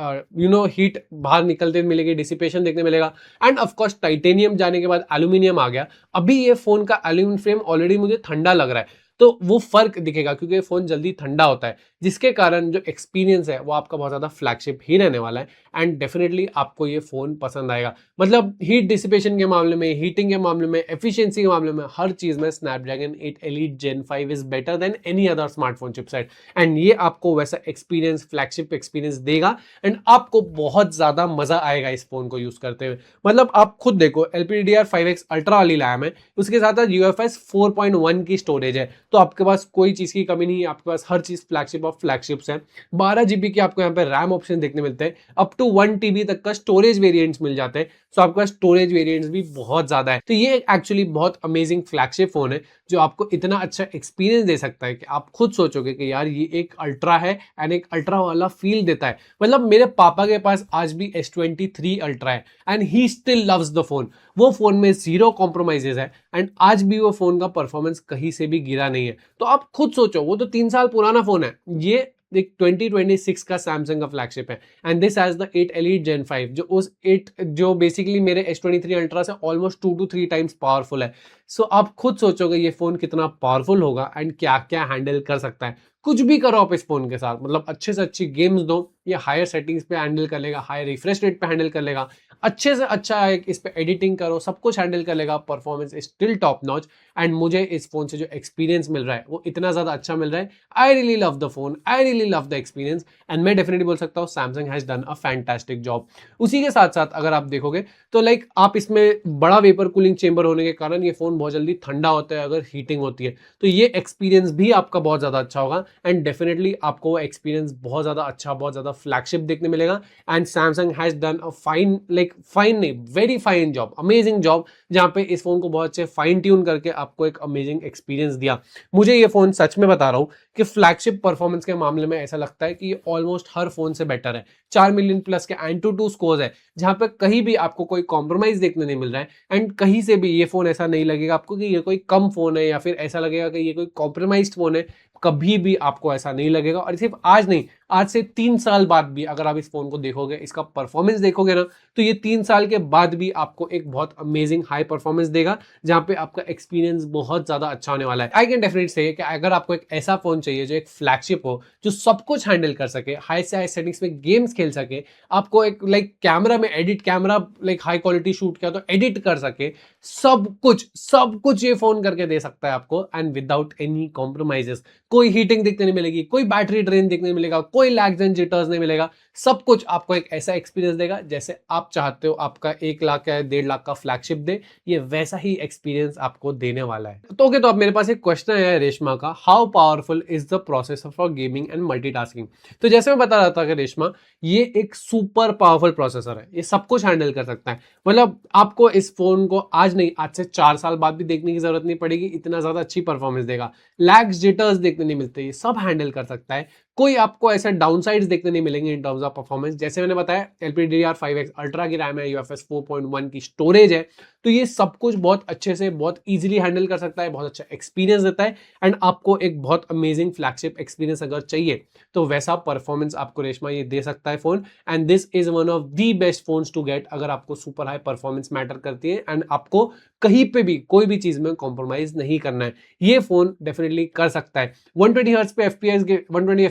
हीट बाहर निकलते मिलेगी, डिसिपेशन देखने मिलेगा। एंड ऑफकोर्स टाइटेनियम जाने के बाद एल्यूमिनियम आ गया, अभी ये फोन का एल्यूमिनियम फ्रेम ऑलरेडी मुझे ठंडा लग रहा है, तो वो फर्क दिखेगा, क्योंकि फोन जल्दी ठंडा होता है, जिसके कारण जो एक्सपीरियंस है वो आपका बहुत ज्यादा फ्लैगशिप ही रहने वाला है, एंड डेफिनेटली आपको ये फोन पसंद आएगा। मतलब हीट डिसिपेशन के मामले में, हीटिंग के मामले में, एफिशिएंसी के मामले में, हर चीज में Snapdragon 8 Elite Gen 5 is better than any other smartphone chipset, and ये आपको वैसा एक्सपीरियंस, फ्लैगशिप एक्सपीरियंस देगा, एंड आपको बहुत ज्यादा मजा आएगा इस फोन को यूज करते हुए। मतलब आप खुद देखो, LPDDR5X अल्ट्रा वाली रैम है, उसके साथ UFS 4.1 की स्टोरेज है, तो आपके पास कोई चीज की कमी नहीं है, आपके पास हर चीज फ्लैगशिप ऑफ फ्लैगशिप्स है। 12 GB के आपको यहाँ पे रैम ऑप्शन देखने मिलते हैं, अप टू 1 TB तक का स्टोरेज वेरिएंट्स मिल जाते हैं, तो आपके पास स्टोरेज वेरिएंट्स भी बहुत ज्यादा है। तो ये एक्चुअली बहुत अमेजिंग फ्लैगशिप फोन है, जो आपको इतना अच्छा एक्सपीरियंस दे सकता है कि आप खुद सोचोगे कि यार ये एक अल्ट्रा है, एंड एक अल्ट्रा वाला फील देता है। मतलब मेरे पापा के पास आज भी S23 अल्ट्रा है, and he still loves the phone. वो फोन में जीरो कॉम्प्रोमाइजेस है, एंड आज भी वो फोन का परफॉर्मेंस कहीं से भी गिरा नहीं है। तो आप खुद सोचो, वो तो 3 साल पुराना फोन है, ये एक 2026 का सैमसंग का फ्लैगशिप है, and this has the 8 Elite Gen 5, जो उस 8 जो बेसिकली मेरे S23 अल्ट्रा से ऑलमोस्ट 2 to 3 टाइम्स पावरफुल है। सो आप खुद सोचोगे ये फोन कितना पावरफुल होगा, एंड क्या क्या हैंडल कर सकता है। कुछ भी करो आप इस फोन के साथ, मतलब अच्छे से अच्छी गेम्स दो, ये हायर सेटिंग्स पे हैंडल कर लेगा, हायर रिफ्रेश रेट पे हैंडल कर लेगा, अच्छे से अच्छा है इस पे एडिटिंग करो, सब कुछ हैंडल कर लेगा, performance is still top notch. And मुझे इस फोन से जो एक्सपीरियंस मिल रहा है वो इतना ज्यादा अच्छा मिल रहा है, आई really love the phone, I really love the experience, and मैं डेफिनेटली बोल सकता हूँ Samsung has done a fantastic job. उसी के साथ साथ अगर आप देखोगे तो लाइक आप इसमें बड़ा वेपर कूलिंग चेंबर होने के कारण ये फोन बहुत जल्दी ठंडा होता है अगर हीटिंग होती है, तो ये एक्सपीरियंस भी आपका बहुत ज्यादा अच्छा होगा, एंड डेफिनेटली आपको वो एक्सपीरियंस बहुत ज्यादा अच्छा, बहुत ज्यादा फ्लैगशिप देखने मिलेगा। And Samsung has done a fine, like fine नहीं, very fine job, amazing job, जहां पे इस फोन को बहुत अच्छे फाइन ट्यून करके आपको एक अमेजिंग एक्सपीरियंस दिया। मुझे ये फोन सच में बता रहा हूँ कि फ्लैगशिप परफॉर्मेंस के मामले में ऐसा लगता है कि ये ऑलमोस्ट हर फोन से बेटर है। 4 मिलियन प्लस के Antutu स्कोर्स है, जहां पे कहीं भी आपको कोई कॉम्प्रोमाइज देखने नहीं मिल रहा है, एंड कहीं से भी ये फोन ऐसा नहीं लगेगा आपको कि ये कोई कम फोन है, या फिर ऐसा लगेगा कि ये कोई कॉम्प्रोमाइज्ड फोन है, कभी भी आपको ऐसा नहीं लगेगा। और सिर्फ आज नहीं, आज से 3 साल बाद भी अगर आप इस फोन को देखोगे, इसका परफॉर्मेंस देखोगे ना, तो ये 3 साल के बाद भी आपको एक बहुत अमेजिंग हाई परफॉर्मेंस देगा, जहां पे आपका एक्सपीरियंस बहुत ज्यादा अच्छा होने वाला है। आई कैन डेफिनेटली से कि अगर आपको एक ऐसा फोन चाहिए जो एक फ्लैगशिप हो, जो सब कुछ हैंडल कर सके, हाई से हाई सेटिंग्स में गेम्स खेल सके, आपको एक लाइक कैमरा में edit, camera like high quality shoot किया तो एडिट कर सके, सब कुछ ये फोन करके दे सकता है आपको, एंड विदाउट एनी कॉम्प्रोमाइजेस। कोई हीटिंग दिखने नहीं मिलेगी, कोई बैटरी ड्रेन दिखने नहीं मिलेगा, कोई लैग्स एंड जिटर्स नहीं मिलेगा। सब कुछ आपको एक ऐसा एक्सपीरियंस देगा जैसे आप चाहते हो आपका 1 लाख या 1.5 लाख का फ्लैगशिप दे, ये वैसा ही एक्सपीरियंस आपको देने वाला है। तो ओके, तो अब मेरे पास एक क्वेश्चन है रेशमा का, how powerful is the processor for gaming and multitasking. तो जैसे मैं बता रहा था कि रेशमा, ये एक सुपर पावरफुल प्रोसेसर है, ये सब कुछ हैंडल कर सकता है। मतलब आपको इस फोन को आज नहीं, आज से 4 साल बाद भी देखने की जरूरत नहीं पड़ेगी, इतना ज्यादा अच्छी परफॉर्मेंस देगा। लैग्स जिटर्स देखने नहीं मिलते, ये सब हैंडल कर सकता है। कोई आपको ऐसा डाउनसाइड्स देखने नहीं मिलेंगे इन टर्म्स ऑफ परफॉर्मेंस। जैसे मैंने बताया, LPDDR5X अल्ट्रा की रैम है, UFS 4.1 की स्टोरेज है, तो ये सब कुछ बहुत अच्छे से, बहुत इजीली हैंडल कर सकता है, बहुत अच्छा एक्सपीरियंस देता है। एंड आपको एक बहुत अमेजिंग फ्लैगशिप एक्सपीरियंस अगर चाहिए, तो वैसा परफॉर्मेंस आपको रेशमा ये दे सकता है phone. And this is one of the best phones to get अगर आपको सुपर हाई परफॉर्मेंस मैटर करती है एंड आपको कहीं पे भी कोई भी चीज में कॉम्प्रोमाइज नहीं करना है, ये फोन डेफिनेटली कर सकता है। 120 हर्ट्ज पे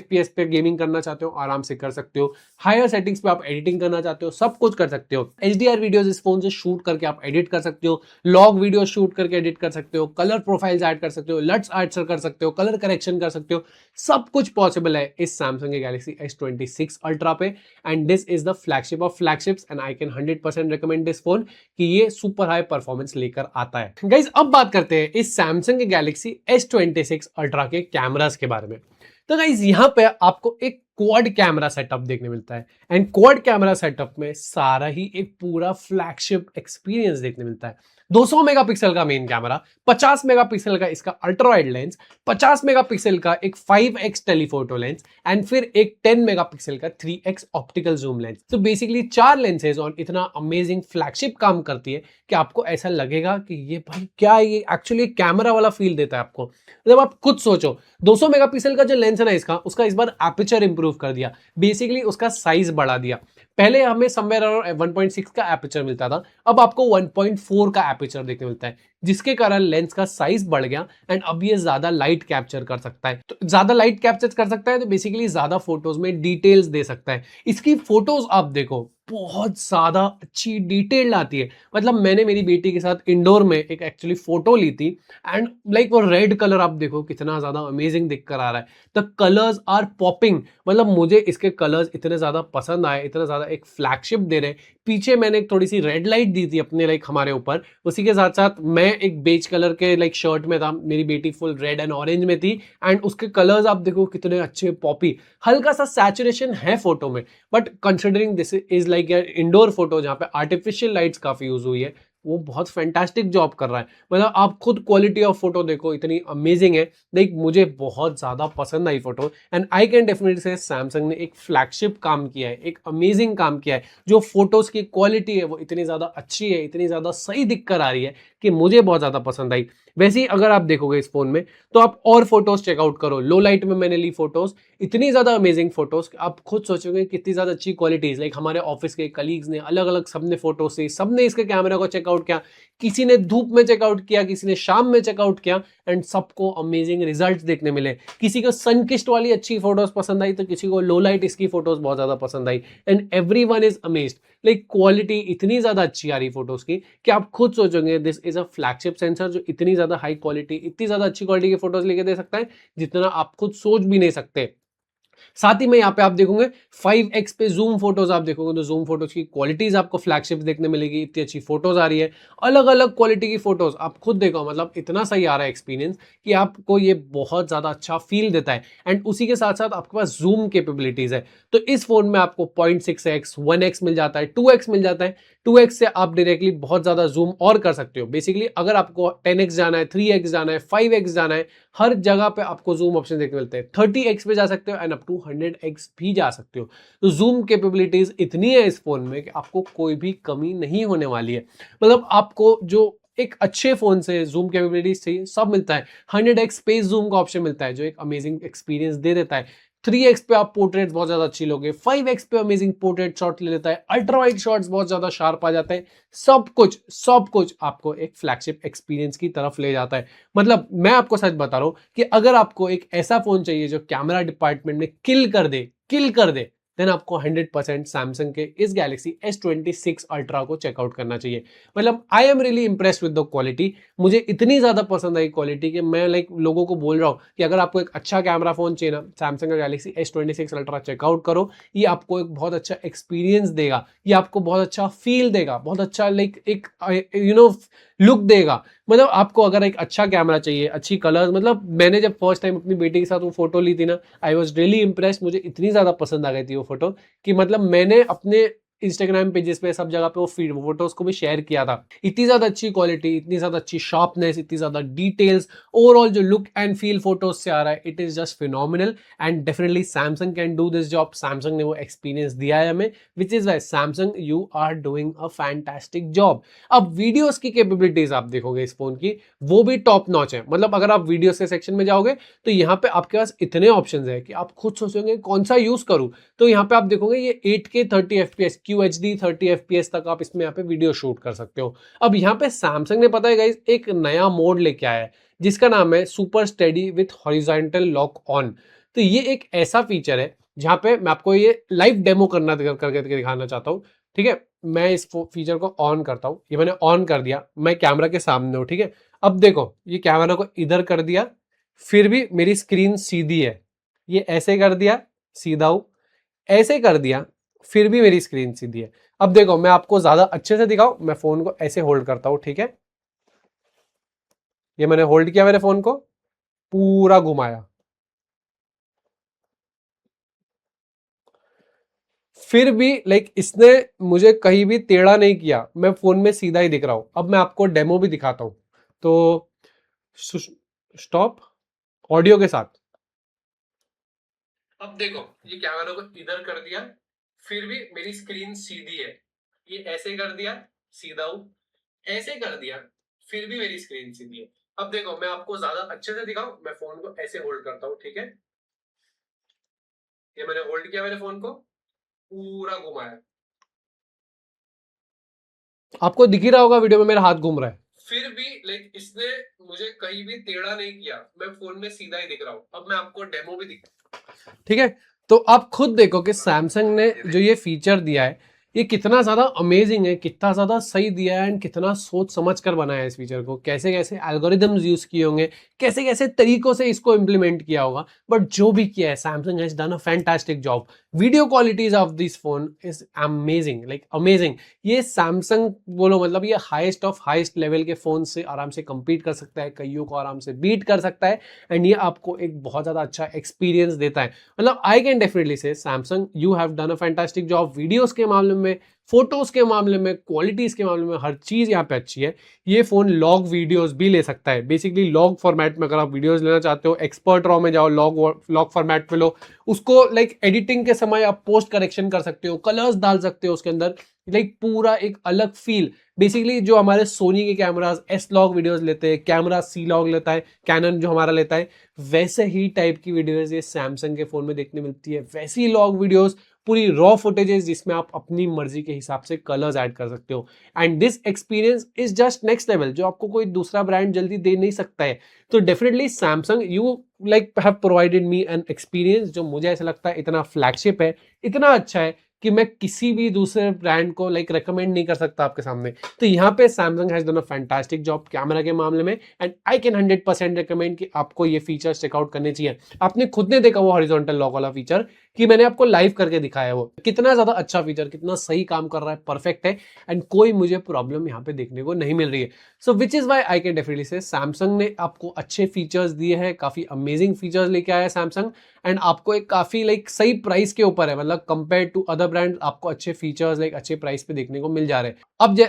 FPS पे गेमिंग करना चाहते हो, आराम से कर सकते हो। हायर सेटिंग्स पे आप एडिटिंग करना चाहते हो, सब कुछ कर सकते हो। HDR वीडियोस इस फोन से शूट करके आप एडिट कर सकते हो, लॉग वीडियो शूट करके एडिट कर सकते हो, कलर प्रोफाइल्स ऐड कर सकते हो, लट्स ऐड कर सकते हो, कलर करेक्शन कर सकते हो। सब कुछ पॉसिबल है इस सैमसंग के गैलेक्सी S26 अल्ट्रा पे। And this is the flagship of flagships, and I can 100% recommend this phone कि ये सुपर हाई परफॉर्मेंस लेकर आता है। गाइज, अब बात करते हैं इस सैमसंग के गैलेक्सी S26 अल्ट्रा के कैमरास के बारे में। तो गाइज, यहाँ पे आपको एक क्वाड कैमरा सेटअप देखने मिलता है, एंड क्वाड कैमरा सेटअप में सारा ही एक पूरा फ्लैगशिप एक्सपीरियंस देखने मिलता है। 200 मेगापिक्सल का मेन कैमरा, 50 मेगापिक्सल का इसका अल्ट्रा वाइड लेंस, 50 मेगापिक्सल का एक 5x टेलीफोटो लेंस, एंड फिर एक 10 मेगापिक्सल का 3x ऑप्टिकल जूम लेंस। तो बेसिकली 4 लेंसेज और इतना अमेजिंग फ्लैगशिप काम करती है कि आपको ऐसा लगेगा कि ये भाई क्या, ये एक्चुअली कैमरा वाला फील देता है आपको। जब आप खुद सोचो, 200 मेगापिक्सल का जो लेंस है ना इसका, उसका इस बार एपर्चर इंप्रूव कर दिया, बेसिकली उसका साइज बढ़ा दिया। पहले हमें समवेयर अराउंड 1.6 का एपर्चर मिलता था, अब आपको 1.4 का एपर्चर देखने मिलता है, जिसके कारण लेंस का साइज बढ़ गया एंड अब ये ज्यादा लाइट कैप्चर कर सकता है। तो ज्यादा लाइट कैप्चर कर सकता है तो बेसिकली ज्यादा फोटोज में डिटेल्स दे सकता है। इसकी फोटोज आप देखो, बहुत ज्यादा अच्छी डिटेल आती है। मतलब मैंने मेरी बेटी के साथ इंडोर में एक एक्चुअली फोटो ली थी, एंड लाइक वो रेड कलर आप देखो कितना ज्यादा अमेजिंग दिख कर आ रहा है। द कलर्स आर पॉपिंग, मतलब मुझे इसके कलर्स इतने ज्यादा पसंद आए, इतना ज्यादा एक फ्लैगशिप दे रहे। पीछे मैंने एक थोड़ी सी रेड लाइट दी थी अपने लाइक हमारे ऊपर, उसी के साथ साथ मैं एक बेज कलर के लाइक शर्ट में था, मेरी बेटी फुल रेड एंड ऑरेंज में थी, एंड उसके कलर्स आप देखो कितने अच्छे पॉपी। हल्का सा सैचुरेशन है फोटो में, but considering this is like indoor photo जहाँ पे आर्टिफिशियल लाइट्स काफी यूज हुई है, वो बहुत फैंटास्टिक जॉब कर रहा है। मतलब आप खुद क्वालिटी ऑफ फोटो देखो, इतनी अमेजिंग है। लाइक मुझे बहुत ज्यादा पसंद आई photo, and I can definitely say Samsung ने एक फ्लैगशिप काम किया है, एक अमेजिंग काम किया है। जो फोटोज की क्वालिटी है वो इतनी ज्यादा अच्छी है, इतनी ज्यादा सही दिख कर आ रही है कि मुझे बहुत ज्यादा पसंद आई। वैसे ही अगर आप देखोगे इस फोन में, तो आप और फोटोज चेकआउट करो। लो लाइट में मैंने ली फोटोज, इतनी ज्यादा अमेजिंग फोटोज, आप खुद सोचोगे कितनी ज्यादा अच्छी क्वालिटीज। लाइक हमारे ऑफिस के कलीग्स ने अलग अलग सबने फोटो से सबने इसके कैमरा को चेकआउट किया, किसी ने धूप में चेकआउट किया, किसी ने शाम में चेकआउट किया, एंड सबको अमेजिंग रिजल्ट्स देखने मिले। किसी को सनकिस्ट वाली अच्छी फोटोज पसंद आई, तो किसी को लो लाइट इसकी फोटोज बहुत ज्यादा पसंद आई, and everyone is amazed. Like quality इतनी ज्यादा अच्छी आ रही फोटोज की कि आप खुद सोचोगे this is a flagship sensor जो इतनी ज्यादा हाई क्वालिटी, इतनी ज्यादा अच्छी क्वालिटी की फोटोज लेके दे सकता है जितना आप खुद सोच भी नहीं सकते। साथ ही में यहाँ पे आप देखोगे 5x पे जूम फोटोज आप देखोगे, तो जूम फोटोज की क्वालिटीज आपको फ्लैगशिप देखने मिलेगी, इतनी अच्छी फोटोज आ रही है, अलग अलग क्वालिटी की फोटोज आप खुद देखो। मतलब इतना सही आ रहा है एक्सपीरियंस कि आपको ये बहुत ज्यादा अच्छा फील देता है। एंड उसी के साथ साथ आपके पास जूम कैपेबिलिटीज है, तो इस फोन में आपको 0.6x 1x मिल जाता है, 2x मिल जाता है। 2x से आप डायरेक्टली बहुत ज्यादा जूम और कर सकते हो। बेसिकली अगर आपको 10x जाना है, 3x जाना है, 5x जाना है, हर जगह पे आपको जूम ऑप्शन देखने मिलते हैं। 30x पे जा सकते हो एंड अप टू 100x भी जा सकते हो। तो जूम कैपेबिलिटीज इतनी है इस फोन में कि आपको कोई भी कमी नहीं होने वाली है। मतलब आपको जो एक अच्छे फोन से जूम कैपेबिलिटीज चाहिए सब मिलता है। 100x स्पेस जूम का ऑप्शन मिलता है जो एक अमेजिंग एक्सपीरियंस दे देता है। 3x पे आप पोर्ट्रेट्स बहुत ज्यादा अच्छी लोगे, 5x पे अमेजिंग पोर्ट्रेट शॉट ले लेता है, अल्ट्रा वाइड शॉट्स बहुत ज्यादा शार्प आ जाते हैं, सब कुछ आपको एक फ्लैगशिप एक्सपीरियंस की तरफ ले जाता है। मतलब मैं आपको सच बता रहा हूं कि अगर आपको एक ऐसा फोन चाहिए जो कैमरा डिपार्टमेंट में किल कर दे देन आपको 100% सैमसंग के इस गैलेक्सी S26 अल्ट्रा को चेकआउट करना चाहिए। मतलब I am really impressed with the quality. मुझे इतनी ज्यादा पसंद आई क्वालिटी कि मैं लोगों को बोल रहा हूँ कि अगर आपको एक अच्छा कैमरा फोन चाहिए ना, सैमसंग का गैलेक्सी S26 अल्ट्रा चेकआउट करो। ये आपको एक बहुत अच्छा एक्सपीरियंस देगा, ये आपको बहुत अच्छा फील देगा, बहुत अच्छा एक लुक देगा। मतलब आपको अगर एक अच्छा कैमरा चाहिए, अच्छी कलर्स, मतलब मैंने जब फर्स्ट टाइम अपनी बेटी के साथ वो फोटो ली थी ना, आई वॉज रियली इंप्रेस्ड। मुझे इतनी ज्यादा पसंद आ गई थी वो फोटो कि मतलब मैंने अपने इंस्टाग्राम पेजेस पे सब जगह पे वो फोटोज को भी शेयर किया था। इतनी ज्यादा अच्छी क्वालिटी, इतनी ज्यादा अच्छी शार्पनेस, इतनी ज्यादा डिटेल्स, ओवरऑल जो लुक एंड फील फोटोज से आ रहा है, it is just phenomenal. And definitely Samsung can do this job. सैमसंग ने वो एक्सपीरियंस दिया है हमें, which is why Samsung you are doing a fantastic job. अब वीडियोस की कैपेबिलिटीज आप देखोगे इस फोन की, वो भी टॉप नॉच है। मतलब अगर आप वीडियोस के सेक्शन में जाओगे तो यहाँ पे आपके पास इतने ऑप्शंस है कि आप खुद सोचोगे कौन सा यूज करूं। तो यहाँ पे आप देखोगे ये 8K 30 FPS QHD 30 FPS तक आप इसमें यहाँ पे वीडियो शूट कर सकते हो। अब यहाँ पे सैमसंग ने पता है गाइस एक नया मोड लेके आया है जिसका नाम है super steady with horizontal lock on. तो ये एक ऐसा फीचर है जहां पे मैं आपको ये लाइव डेमो करके दिखाना चाहता हूँ। ठीक है, मैं इस फीचर को ऑन करता हूँ। ये मैंने ऑन कर दिया, मैं कैमरा के सामने हूँ। ठीक है, अब देखो ये कैमरा को इधर कर दिया, फिर भी मेरी स्क्रीन सीधी है। ये ऐसे कर दिया, सीधा हूं, ऐसे कर दिया, फिर भी मेरी स्क्रीन सीधी है। अब देखो मैं आपको ज्यादा अच्छे से दिखाऊं, मैं फोन को ऐसे होल्ड करता हूं। ठीक है, ये मैंने होल्ड किया, मेरे फोन को पूरा घुमाया, फिर भी इसने मुझे कहीं भी टेढ़ा नहीं किया, मैं फोन में सीधा ही दिख रहा हूं। अब मैं आपको डेमो भी दिखाता हूं। तो स्टॉप ऑडियो के साथ। अब देखो ये कैमरा को इधर कर दिया, फिर भी मेरी स्क्रीन सीधी है। ये ऐसे कर दिया, सीधा हूं, ऐसे कर दिया, फिर भी मेरी स्क्रीन सीधी है। अब देखो मैं आपको ज्यादा अच्छे से दिखाऊं, मैं फोन को ऐसे होल्ड करता हूं। ठीक है, ये मैंने होल्ड किया, मेरे फोन को पूरा घुमाया, आपको दिख ही रहा होगा वीडियो में मेरा हाथ घूम रहा है, फिर भी इसने मुझे कहीं भी टेढ़ा नहीं किया, मैं फोन में सीधा ही दिख रहा हूं। अब मैं आपको डेमो भी दिख, ठीक है। तो आप खुद देखो कि सैमसंग ने जो ये फीचर दिया है ये कितना ज्यादा अमेजिंग है, कितना ज्यादा सही दिया है, एंड कितना सोच समझ कर बनाया है इस फीचर को, कैसे कैसे एल्गोरिदम्स यूज किए होंगे, कैसे कैसे तरीकों से इसको इंप्लीमेंट किया होगा। बट जो भी किया है Samsung has done a fantastic job. Video qualities of this phone is amazing, amazing. ये सैमसंग बोलो, मतलब ये हाईएस्ट ऑफ हाईएस्ट लेवल के फोन से आराम से कंपीट कर सकता है, कईयों को आराम से बीट कर सकता है, एंड ये आपको एक बहुत ज्यादा अच्छा एक्सपीरियंस देता है। मतलब आई can definitely say Samsung you have done a fantastic job. Videos के मामले में, फोटोज के मामले में, क्वालिटीज के मामले में, हर चीज यहाँ पे अच्छी है। ये फोन लॉग वीडियोस भी ले सकता है, बेसिकली लॉग फॉर्मेट में। अगर आप वीडियोस लेना चाहते हो एक्सपर्ट रॉ में जाओ, लॉग फॉर्मेट पे लो उसको। एडिटिंग के समय आप पोस्ट करेक्शन कर सकते हो, कलर्स डाल सकते हो उसके अंदर, पूरा एक अलग फील। बेसिकली जो हमारे सोनी के कैमरास एस लॉग वीडियोस लेते हैं, कैमरा सी लॉग लेता है कैनन जो हमारा लेता है, वैसे ही टाइप की वीडियोस ये सैमसंग के फोन में देखने मिलती है। वैसी लॉग वीडियोस, पूरी रॉ फुटेजेस जिसमें आप अपनी मर्जी के हिसाब से कलर्स ऐड कर सकते हो। And this experience is just next level, जो आपको कोई दूसरा ब्रांड जल्दी दे नहीं सकता है। तो definitely Samsung you have provided me an experience जो मुझे ऐसा लगता है इतना फ्लैगशिप है, इतना अच्छा है कि मैं किसी भी दूसरे ब्रांड को रेकमेंड नहीं कर सकता आपके सामने। तो यहाँ पे Samsung has done a fantastic job camera के मामले में, एंड आई कैन 100% रिकमेंड कि आपको ये फीचर्स चेकआउट करने चाहिए। आपने खुद ने देखा वो हॉरिजॉन्टल लॉक वाला फीचर कि मैंने आपको लाइव करके दिखाया, वो कितना ज्यादा अच्छा फीचर, कितना सही काम कर रहा है, परफेक्ट है, एंड कोई मुझे प्रॉब्लम यहाँ पे देखने को नहीं मिल रही है। So which is why I can definitely say Samsung ने आपको अच्छे फीचर्स दिए हैं, काफी अमेजिंग फीचर्स लेके आया है सैमसंग, एंड आपको एक काफी सही प्राइस के ऊपर है। मतलब कंपेयर टू अदर ब्रांड आपको अच्छे फीचर्स अच्छे प्राइस पे देखने को मिल जा रहे हैं।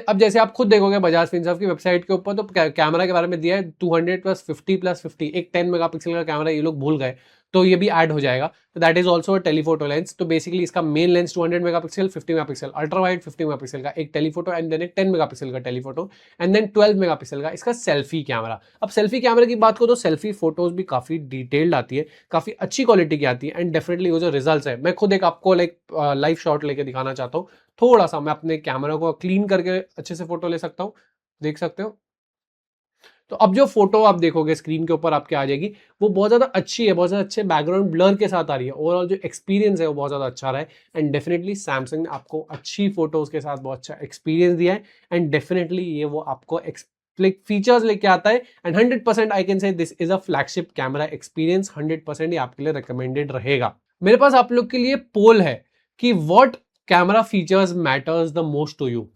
अब जैसे आप खुद देखोगे बजाज फिनसर्व की वेबसाइट के ऊपर, तो कैमरा के बारे में दिया है 200 + 50 + 50, एक 10 मेगापिक्सल का कैमरा ये लोग भूल गए। तो ये भी ऐड हो जाएगा। तो that is also telephoto lens. तो बेसिकली इसका main lens 200 megapixel, 50 megapixel ultra wide, 50 megapixel का एक टेलीफोटो एंड देन एक 10 मेगापिक्सल का टेलीफोटो एंड देन 12 मेगापिक्सल का इसका सेल्फी कैमरा। अब सेल्फी कैमरे की बात करो तो सेल्फी फोटोज भी काफी डिटेल्ड आती है, काफी अच्छी क्वालिटी की आती है एंड डेफिनेटली वो जो रिजल्ट है, मैं खुद एक आपको लाइक लाइव शॉट लेके दिखाना चाहता हूँ। थोड़ा सा मैं अपने कैमरा को क्लीन करके अच्छे से फोटो ले सकता हूँ, देख सकते हो। तो अब जो फोटो आप देखोगे स्क्रीन के ऊपर आपके आ जाएगी, वो बहुत ज्यादा अच्छी है, बहुत ज्यादा अच्छे बैकग्राउंड ब्लर के साथ आ रही है। ओवरऑल जो एक्सपीरियंस है वो बहुत ज्यादा अच्छा रहा है एंड डेफिनेटली सैमसंग ने आपको अच्छी फोटोज के साथ बहुत अच्छा एक्सपीरियंस दिया है एंड डेफिनेटली ये वो आपको फीचर्स लेके आता है and 100% I can say this is a flagship camera experience. 100% ये आपके लिए रिकमेंडेड रहेगा। मेरे पास आप लोग के लिए पोल है कि what camera features matters the most to you.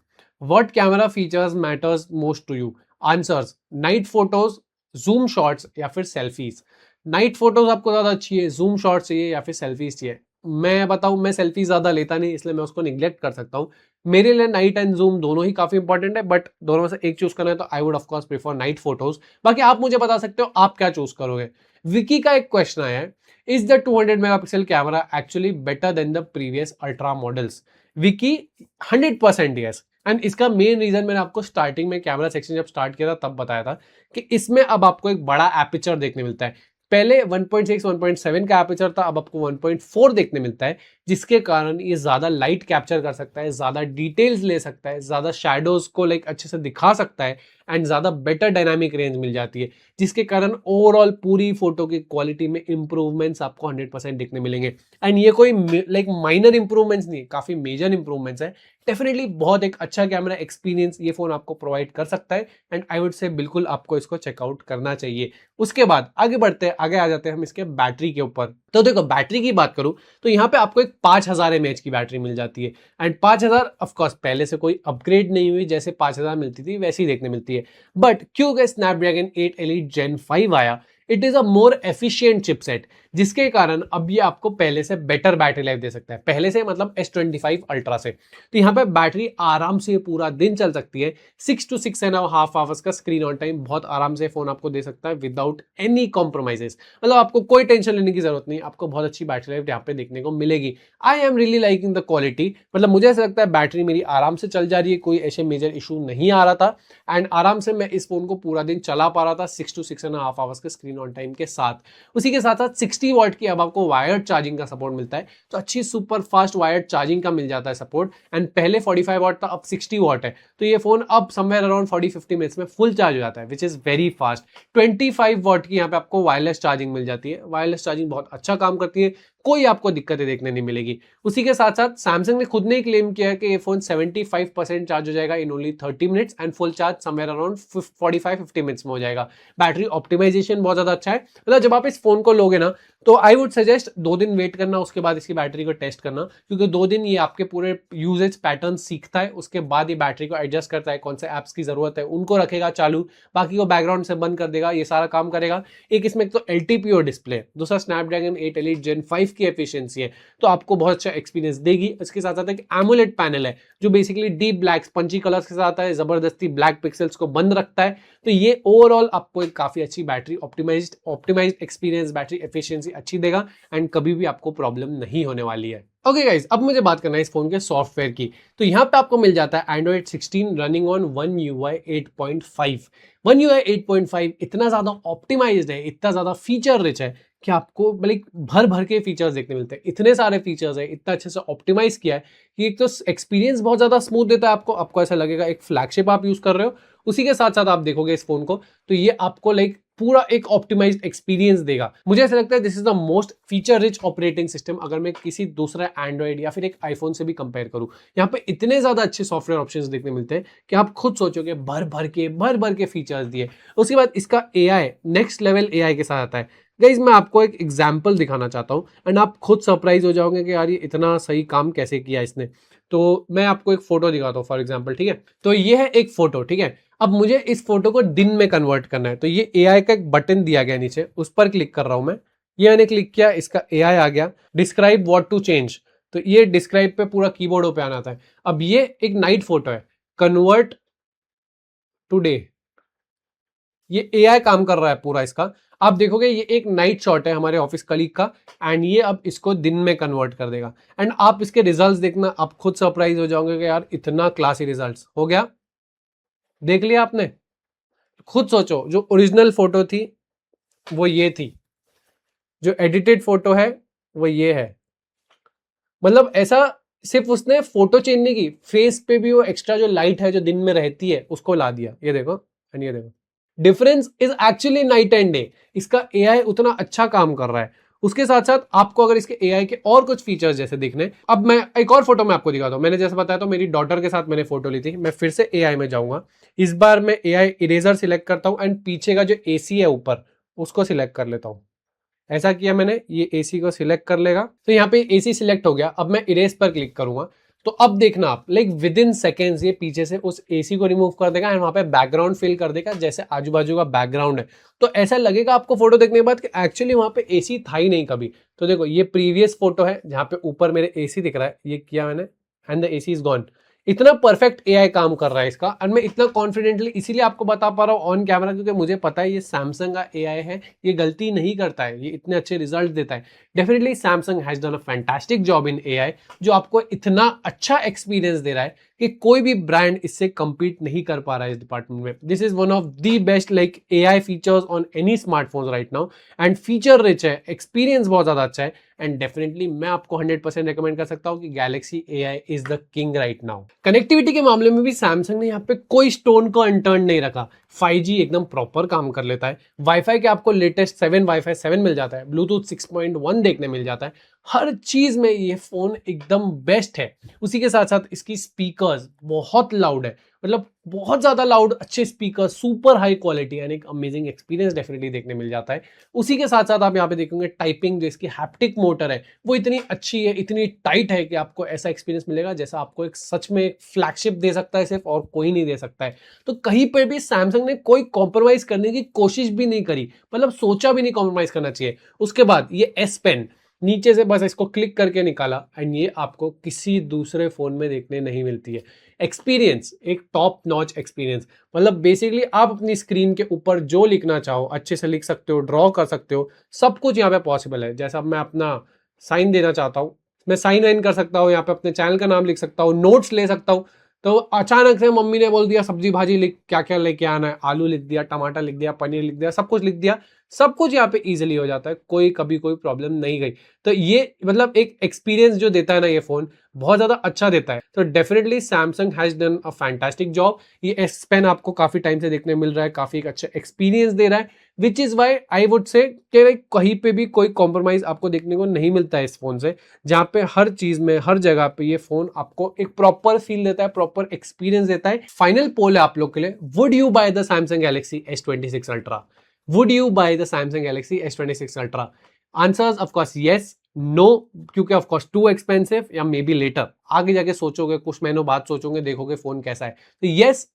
What camera features matters most to you? Answers: night photos, zoom shots या फिर सेल्फीज। नाइट फोटोज आपको ज्यादा अच्छी है, जूम शॉट्स चाहिए या फिर सेल्फीज चाहिए? मैं बताऊं, मैं सेल्फी ज्यादा लेता नहीं इसलिए मैं उसको निग्लेक्ट कर सकता हूं। मेरे लिए नाइट एंड जूम दोनों ही काफी इंपॉर्टेंट है, बट दोनों में से एक चूज करना है तो I would of course prefer night photos. बाकी आप मुझे बता सकते हो आप क्या चूज करोगे। विकी का एक क्वेश्चन आया है, is the 200 megapixel camera actually better than the previous ultra models? Vicky 100% yes. And इसका मेन रीजन मैंने आपको स्टार्टिंग में कैमरा सेक्शन जब स्टार्ट किया था तब बताया था कि इसमें अब आपको एक बड़ा एपिचर देखने मिलता है। पहले 1.6 1.7 का एपिचर था, अब आपको 1.4 देखने मिलता है, जिसके कारण ये ज्यादा लाइट कैप्चर कर सकता है, ज्यादा डिटेल्स ले सकता है, ज्यादा शैडोज को लाइक अच्छे से दिखा सकता है एंड ज्यादा बेटर डायनामिक रेंज मिल जाती है, जिसके कारण ओवरऑल पूरी फोटो की क्वालिटी में इंप्रूवमेंट्स आपको 100% दिखने मिलेंगे। एंड ये कोई लाइक माइनर इंप्रूवमेंट्स नहीं है, काफी मेजर इंप्रूवमेंट्स है। डेफिनेटली बहुत एक अच्छा कैमरा एक्सपीरियंस ये फोन आपको प्रोवाइड कर सकता है एंड आई वुड से बिल्कुल आपको इसको चेकआउट करना चाहिए। उसके बाद आगे बढ़ते हैं, आगे आ जाते हैं हम इसके बैटरी के ऊपर। तो देखो बैटरी की बात करूं तो यहाँ पे आपको एक 5000 mAh की बैटरी मिल जाती है एंड 5000 ऑफ कोर्स पहले से कोई अपग्रेड नहीं हुई, जैसे 5000 मिलती थी वैसी देखने मिलती है। बट क्योंकि स्नैपड्रैगन 8 Elite Gen 5 आया, it is a more efficient chipset, जिसके कारण अब ये आपको पहले से बेटर बैटरी लाइफ दे सकता है। पहले से मतलब S25 अल्ट्रा से। तो यहाँ पे बैटरी आराम से पूरा दिन चल सकती है। 6 to 6.5 आवर्स का स्क्रीन ऑन टाइम बहुत आराम से फोन आपको दे सकता है विदाउट एनी कॉम्प्रोमाइजेस। मतलब आपको कोई टेंशन लेने की जरूरत नहीं, आपको बहुत अच्छी बैटरी लाइफ यहाँ पे देखने को मिलेगी। I am really liking the quality. मतलब मुझे ऐसा लगता है बैटरी मेरी आराम से चल जा रही है, कोई ऐसे मेजर इशू नहीं आ रहा था एंड आराम से मैं इस फोन को पूरा दिन चला पा रहा था 6 to 6.5 आवर्स के स्क्रीन ऑन टाइम के साथ। उसी के साथ साथ 60 वॉट की अब आपको वायर्ड चार्जिंग का सपोर्ट मिलता है, तो अच्छी सुपर फास्ट वायर्ड चार्जिंग का मिल जाता है सपोर्ट। एंड पहले 45 वॉट था, अब 60 वॉट है, तो ये फोन अब समवेयर अराउंड 40-50 मिनट्स में फुल चार्ज हो जाता है, which is very fast. 25 what की यहाँ पे आपको वायरलेस चार्जिंग मिल जाती है। वायरलेस चार्जिंग बहुत अच्छा काम करती है, कोई आपको दिक्कतें देखने नहीं मिलेगी। उसी के साथ साथ सैमसंग ने खुद ने ही क्लेम किया है कि ये फोन 75% चार्ज हो जाएगा in only 30 minutes and full charge somewhere around 45-50 minutes में हो जाएगा। बैटरी ऑप्टिमाइजेशन बहुत ज्यादा अच्छा है। मतलब जब आप इस फोन को लोगे ना तो आई वुड सजेस्ट 2 दिन वेट करना, उसके बाद इसकी बैटरी को टेस्ट करना, क्योंकि 2 दिन ये आपके पूरे यूजेज पैटर्न सीखता है, उसके बाद ये बैटरी को एडजस्ट करता है, कौन से एप्स की जरूरत है उनको रखेगा चालू, बाकी को बैकग्राउंड से बंद कर देगा, ये सारा काम करेगा। एक इसमें तो LTPO डिस्प्ले, दूसरा स्नैपड्रैगन 8 Elite Gen 5 की एफिशिएंसी है, तो आपको बहुत अच्छा एक्सपीरियंस देगी। इसके साथ साथ एक एमोलेड पैनल है जो बेसिकली डीप ब्लैक पंची कलर्स के साथ है, जबरदस्ती ब्लैक पिक्सल्स को बंद रखता है। तो ये ओवरऑल आपको एक काफी अच्छी battery optimised experience, battery efficiency अच्छी देगा एंड कभी भी आपको प्रॉब्लम नहीं होने वाली है। ओके गाइस, अब मुझे बात करना है इस फोन के सॉफ्टवेयर की। तो यहाँ पे आपको मिल जाता है Android 16 running on One UI 8.5। One UI 8.5 इतना ज्यादा ऑप्टिमाइज्ड है, इतना ज्यादा फीचर रिच है कि आपको मतलब भर भर के फीचर्स देखने मिलते हैं। इतने सारे फीचर्स है, इतना अच्छे से ऑप्टिमाइज किया है कि एक तो एक्सपीरियंस बहुत ज्यादा स्मूथ देता है आपको। आपको ऐसा लगेगा एक फ्लैगशिप आप यूज कर रहे हो। उसी के साथ साथ आप देखोगे इस फोन को तो ये आपको लाइक पूरा एक ऑप्टिमाइज्ड एक्सपीरियंस देगा। मुझे ऐसा लगता है this is the most feature rich operating system अगर मैं किसी दूसरा एंड्रॉइड या फिर एक आईफोन से भी कंपेयर करूं। यहाँ पे इतने ज्यादा अच्छे सॉफ्टवेयर ऑप्शंस देखने मिलते हैं कि आप खुद सोचोगे भर भर के फीचर्स दिए। उसके बाद इसका AI नेक्स्ट लेवल AI के साथ आता है। गाइज मैं आपको एक एग्जाम्पल दिखाना चाहता हूँ एंड आप खुद सरप्राइज हो जाओगे कि यार ये इतना सही काम कैसे किया इसने। तो मैं आपको एक फोटो दिखाता हूँ फॉर एग्जाम्पल, ठीक है। तो ये है एक फोटो, ठीक है। अब मुझे इस फोटो को दिन में कन्वर्ट करना है, तो ये AI का एक बटन दिया गया नीचे, उस पर क्लिक कर रहा हूं मैं। ये मैंने क्लिक किया, इसका AI आ गया, डिस्क्राइब व्हाट टू चेंज। तो ये डिस्क्राइब पे पूरा कीबोर्ड पे आना था। अब ये एक नाइट फोटो है, कन्वर्ट टू डे, ये AI काम कर रहा है पूरा इसका। आप देखोगे ये एक नाइट शॉट है हमारे ऑफिस कलीग का, एंड ये अब इसको दिन में कन्वर्ट कर देगा। एंड आप इसके रिजल्ट्स देखना, आप खुद सरप्राइज हो जाओगे कि यार इतना क्लासी रिजल्ट्स हो गया। देख लिया आपने? खुद सोचो, जो ओरिजिनल फोटो थी वो ये थी, जो एडिटेड फोटो है वो ये है। मतलब ऐसा सिर्फ उसने फोटो चेंज नहीं की, फेस पे भी वो एक्स्ट्रा जो लाइट है जो दिन में रहती है उसको ला दिया। ये देखो एंड ये देखो, difference is actually night and day. इसका एआई उतना अच्छा काम कर रहा है। उसके साथ साथ आपको अगर इसके एआई के और कुछ फीचर्स जैसे दिखने, अब मैं एक और फोटो में आपको दिखाता हूं। मैंने जैसे बताया तो मेरी डॉटर के साथ मैंने फोटो ली थी। मैं फिर से एआई में जाऊंगा, इस बार मैं एआई इरेजर सिलेक्ट करता हूं एंड पीछे का जो एसी है ऊपर उसको सिलेक्ट कर लेता हूं। ऐसा किया मैंने, ये एसी को सिलेक्ट कर लेगा। तो यहाँ पे एसी सिलेक्ट हो गया। अब मैं इरेज पर क्लिक करूंगा तो अब देखना आप, लाइक विद इन सेकेंड्स ये पीछे से उस एसी को रिमूव कर देगा एंड वहां पे बैकग्राउंड फिल कर देगा जैसे आजू बाजू का बैकग्राउंड है। तो ऐसा लगेगा आपको फोटो देखने के बाद कि एक्चुअली वहां पे एसी था ही नहीं कभी। तो देखो ये प्रीवियस फोटो है जहां पे ऊपर मेरे एसी दिख रहा है, ये किया मैंने and the AC is gone. इतना परफेक्ट एआई काम कर रहा है इसका, एंड मैं इतना कॉन्फिडेंटली इसीलिए आपको बता पा रहा हूँ ऑन कैमरा, क्योंकि मुझे पता है ये सैमसंग का एआई है, ये गलती नहीं करता है, ये इतने अच्छे रिजल्ट देता है। Definitely Samsung has done a fantastic job in AI, जो आपको इतना अच्छा एक्सपीरियंस दे रहा है कि कोई भी ब्रांड इससे compete नहीं कर पा रहा है इस डिपार्टमेंट में। This is one of the best like AI features on any smartphone right now, and feature rich है, एक्सपीरियंस बहुत ज्यादा अच्छा है, एंड डेफिनेटली मैं आपको 100% रेकमेंड कर सकता हूं कि Galaxy AI is the king right now. Connectivity के मामले में भी सैमसंग ने यहाँ पे कोई स्टोन को अनटर्न नहीं रखा। 5G एकदम प्रॉपर काम कर लेता है। वाईफाई के आपको लेटेस्ट 7 वाईफाई 7 मिल जाता है, ब्लूटूथ 6.1 देखने मिल जाता है। हर चीज में ये फोन एकदम बेस्ट है। उसी के साथ साथ इसकी स्पीकर्स बहुत लाउड है, मतलब बहुत ज्यादा लाउड, अच्छे speaker, super high quality and एक अमेजिंग एक्सपीरियंस डेफिनेटली देखने मिल जाता है। उसी के साथ साथ आप यहाँ पे देखेंगे टाइपिंग, जो इसकी हैप्टिक मोटर है वो इतनी अच्छी है, इतनी टाइट है कि आपको ऐसा एक्सपीरियंस मिलेगा जैसा आपको एक सच में एक फ्लैगशिप दे सकता है सिर्फ, और कोई नहीं दे सकता है। तो कहीं पर भी सैमसंग ने कोई कॉम्प्रोमाइज करने की कोशिश भी नहीं करी, मतलब सोचा भी नहीं कॉम्प्रोमाइज करना चाहिए। उसके बाद ये एस पेन नीचे से बस इसको क्लिक करके निकाला, एंड ये आपको किसी दूसरे फोन में देखने नहीं मिलती है। एक्सपीरियंस एक टॉप नॉच एक्सपीरियंस, मतलब बेसिकली आप अपनी स्क्रीन के ऊपर जो लिखना चाहो अच्छे से लिख सकते हो, ड्रॉ कर सकते हो, सब कुछ यहाँ पे पॉसिबल है। जैसा मैं अपना साइन देना चाहता हूँ, मैं साइन वाइन कर सकता हूँ, यहाँ पे अपने चैनल का नाम लिख सकता हूँ, नोट्स ले सकता हूँ। तो अचानक से मम्मी ने बोल दिया सब्जी भाजी लिख, क्या क्या लेके आना है, आलू लिख दिया, टमाटर लिख दिया, पनीर लिख दिया, सब कुछ लिख दिया, सब कुछ यहाँ पे इजीली हो जाता है, कोई कभी कोई प्रॉब्लम नहीं गई। तो ये मतलब एक एक्सपीरियंस जो देता है ना ये फोन, बहुत ज्यादा अच्छा देता है। तो definitely Samsung has done a fantastic job. ये एस पेन आपको काफी टाइम से देखने मिल रहा है, काफी एक अच्छा एक्सपीरियंस दे रहा है, which is why I would say कहीं पे भी कोई कॉम्प्रोमाइज आपको देखने को नहीं मिलता है इस फोन से, जहां पे हर चीज में हर जगह पे ये फोन आपको एक प्रॉपर फील देता है, प्रॉपर एक्सपीरियंस देता है। फाइनल पोल है आप लोग के लिए, would you by the Samsung Galaxy S26 ultra? Would you buy the Samsung Galaxy S26 Ultra? Answers of course yes, no, क्योंकि of course too expensive, या मे बी लेटर आगे जाके सोचोगे, कुछ महीनों बाद सोचोगे, देखोगे फोन कैसा है, तो yes,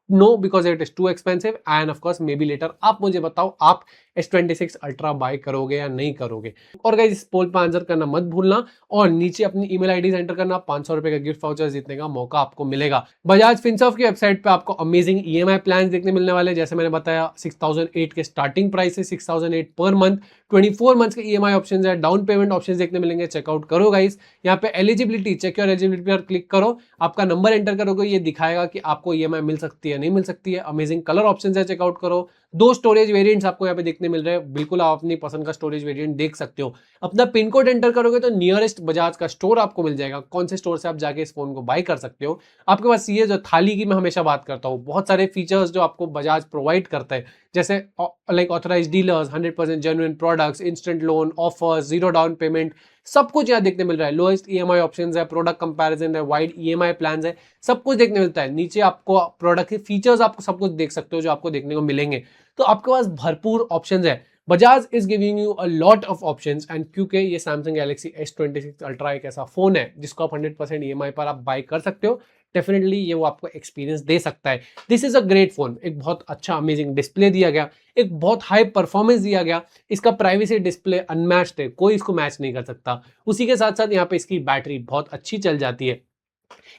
no, because it is too expensive, and of course maybe later। आप मुझे बताओ आप S26 अल्ट्रा बाय करोगे या नहीं करोगे? और गाइस इस पोल पर आंसर करना मत भूलना, और नीचे अपनी ईमेल आईडी एंटर करना, 500 रुपए का गिफ्ट वाउचर जीतने का मौका आपको मिलेगा। बजाज फिनसर्व की वेबसाइट पे आपको अमेजिंग ईएमआई प्लान देखने मिलने वाले, जैसे मैंने बताया 6008 के स्टार्टिंग प्राइस है, 6008 पर मंथ, 24 मंथ्स के ईएमआई ऑप्शंस है, डाउन पेमेंट ऑप्शंस देखने मिलेंगे। चेकआउट करो गाइस। यहाँ पे एलिजिबिलिटी, चेक योर एलिजिबिलिटी पर क्लिक करो, आपका नंबर एंटर करोगे, ये दिखाएगा कि आपको ईएमआई मिल सकती है नहीं मिल सकती है। अमेजिंग कलर ऑप्शंस है, चेकआउट करो। 2 स्टोरेज वेरिएंट्स आपको यहाँ पे देखने मिल रहे हैं, बिल्कुल आप अपनी पसंद का स्टोरेज वेरिएंट देख सकते हो। अपना पिन कोड एंटर करोगे तो नियरेस्ट बजाज का स्टोर आपको मिल जाएगा, कौन से स्टोर से आप जाके इस फोन को बाय कर सकते हो। आपके पास ये जो थाली की मैं हमेशा बात करता हूँ, बहुत सारे फीचर्स जो आपको बजाज प्रोवाइड करता है, जैसे like authorised dealers, 100% genuine products, instant loan offers, zero down payment, सब कुछ यहाँ देखने मिल रहा है। लोएस्ट ईएमआई ऑप्शंस है, प्रोडक्ट कंपैरिजन है, वाइड ईएमआई प्लान्स है, सब कुछ देखने मिलता है। नीचे आपको प्रोडक्ट के फीचर्स आपको सब कुछ देख सकते हो जो आपको देखने को मिलेंगे। तो आपके पास भरपूर ऑप्शंस है। Bajaj is giving you a lot of options, and क्योंकि ये सैमसंग गैलेक्सी S26 अल्ट्रा एक ऐसा फोन है जिसको आप 100% ईएमआई पर आप बाय कर सकते हो, डेफिनेटली ये वो आपको एक्सपीरियंस दे सकता है। This is a great phone. एक बहुत अच्छा अमेजिंग डिस्प्ले दिया गया, एक बहुत हाई परफॉर्मेंस दिया गया, इसका प्राइवेसी डिस्प्ले अनमैच्ड है, कोई इसको मैच नहीं कर सकता। उसी के साथ साथ यहाँ पे इसकी बैटरी बहुत अच्छी चल जाती है।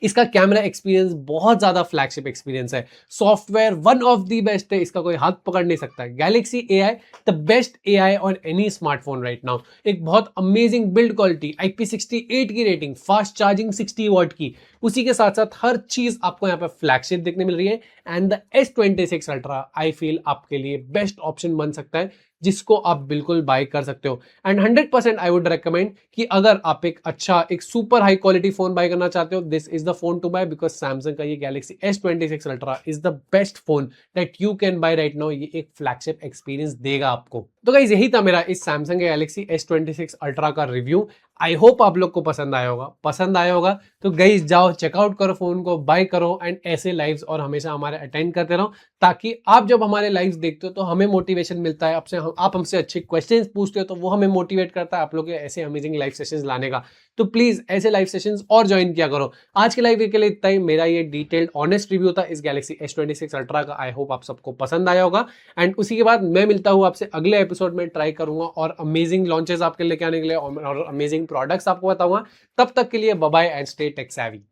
इसका कैमरा एक्सपीरियंस बहुत ज्यादा फ्लैगशिप एक्सपीरियंस है, software one of the best है, इसका कोई हाथ पकड़ नहीं सकता है। Galaxy AI, the best AI on any smartphone right now. एक बहुत अमेजिंग बिल्ड क्वालिटी, IP68 की रेटिंग, फास्ट चार्जिंग 60 वॉट की, उसी के साथ साथ हर चीज आपको यहाँ पे फ्लैगशिप देखने मिल रही है। And the S26 ultra I feel आपके लिए बेस्ट ऑप्शन बन सकता है, जिसको आप बिल्कुल बाय कर सकते हो। एंड 100% आई वुड रेकमेंड कि अगर आप एक अच्छा, एक super high quality phone buy करना चाहते हो, this is the phone to buy, because Samsung का ये Galaxy S26 ultra is the best phone that you can buy right now. ये एक फ्लैगशिप एक्सपीरियंस देगा आपको। तो गाइस यही था मेरा इस सैमसंग के गैलेक्सी S26 अल्ट्रा का रिव्यू। आई होप आप लोग को पसंद आया होगा। पसंद आया होगा तो गाइस जाओ चेकआउट करो, फोन को बाय करो, एंड ऐसे लाइव्स और हमेशा हमारे अटेंड करते रहो, ताकि आप जब हमारे लाइव्स देखते हो तो हमें मोटिवेशन मिलता है। आप हमसे अच्छे क्वेश्चंस पूछते हो तो वो हमें मोटिवेट करता है आप लोग के ऐसे अमेजिंग लाइव सेशंस लाने का। तो प्लीज ऐसे लाइव सेशंस और ज्वाइन किया करो। आज के लाइव के लिए इतना ही। मेरा ये डिटेल्ड ऑनेस्ट रिव्यू था इस गैलेक्सी S26 अल्ट्रा का। आई होप आप सबको पसंद आया होगा। एंड उसी के बाद मैं मिलता हूँ आपसे अगले एपिसोड में। ट्राई करूंगा और अमेजिंग लॉन्चेस आपके लेके आने के लिए और अमेजिंग प्रोडक्ट्स आपको बताऊंगा। तब तक के लिए bye bye and stay tech सेवी।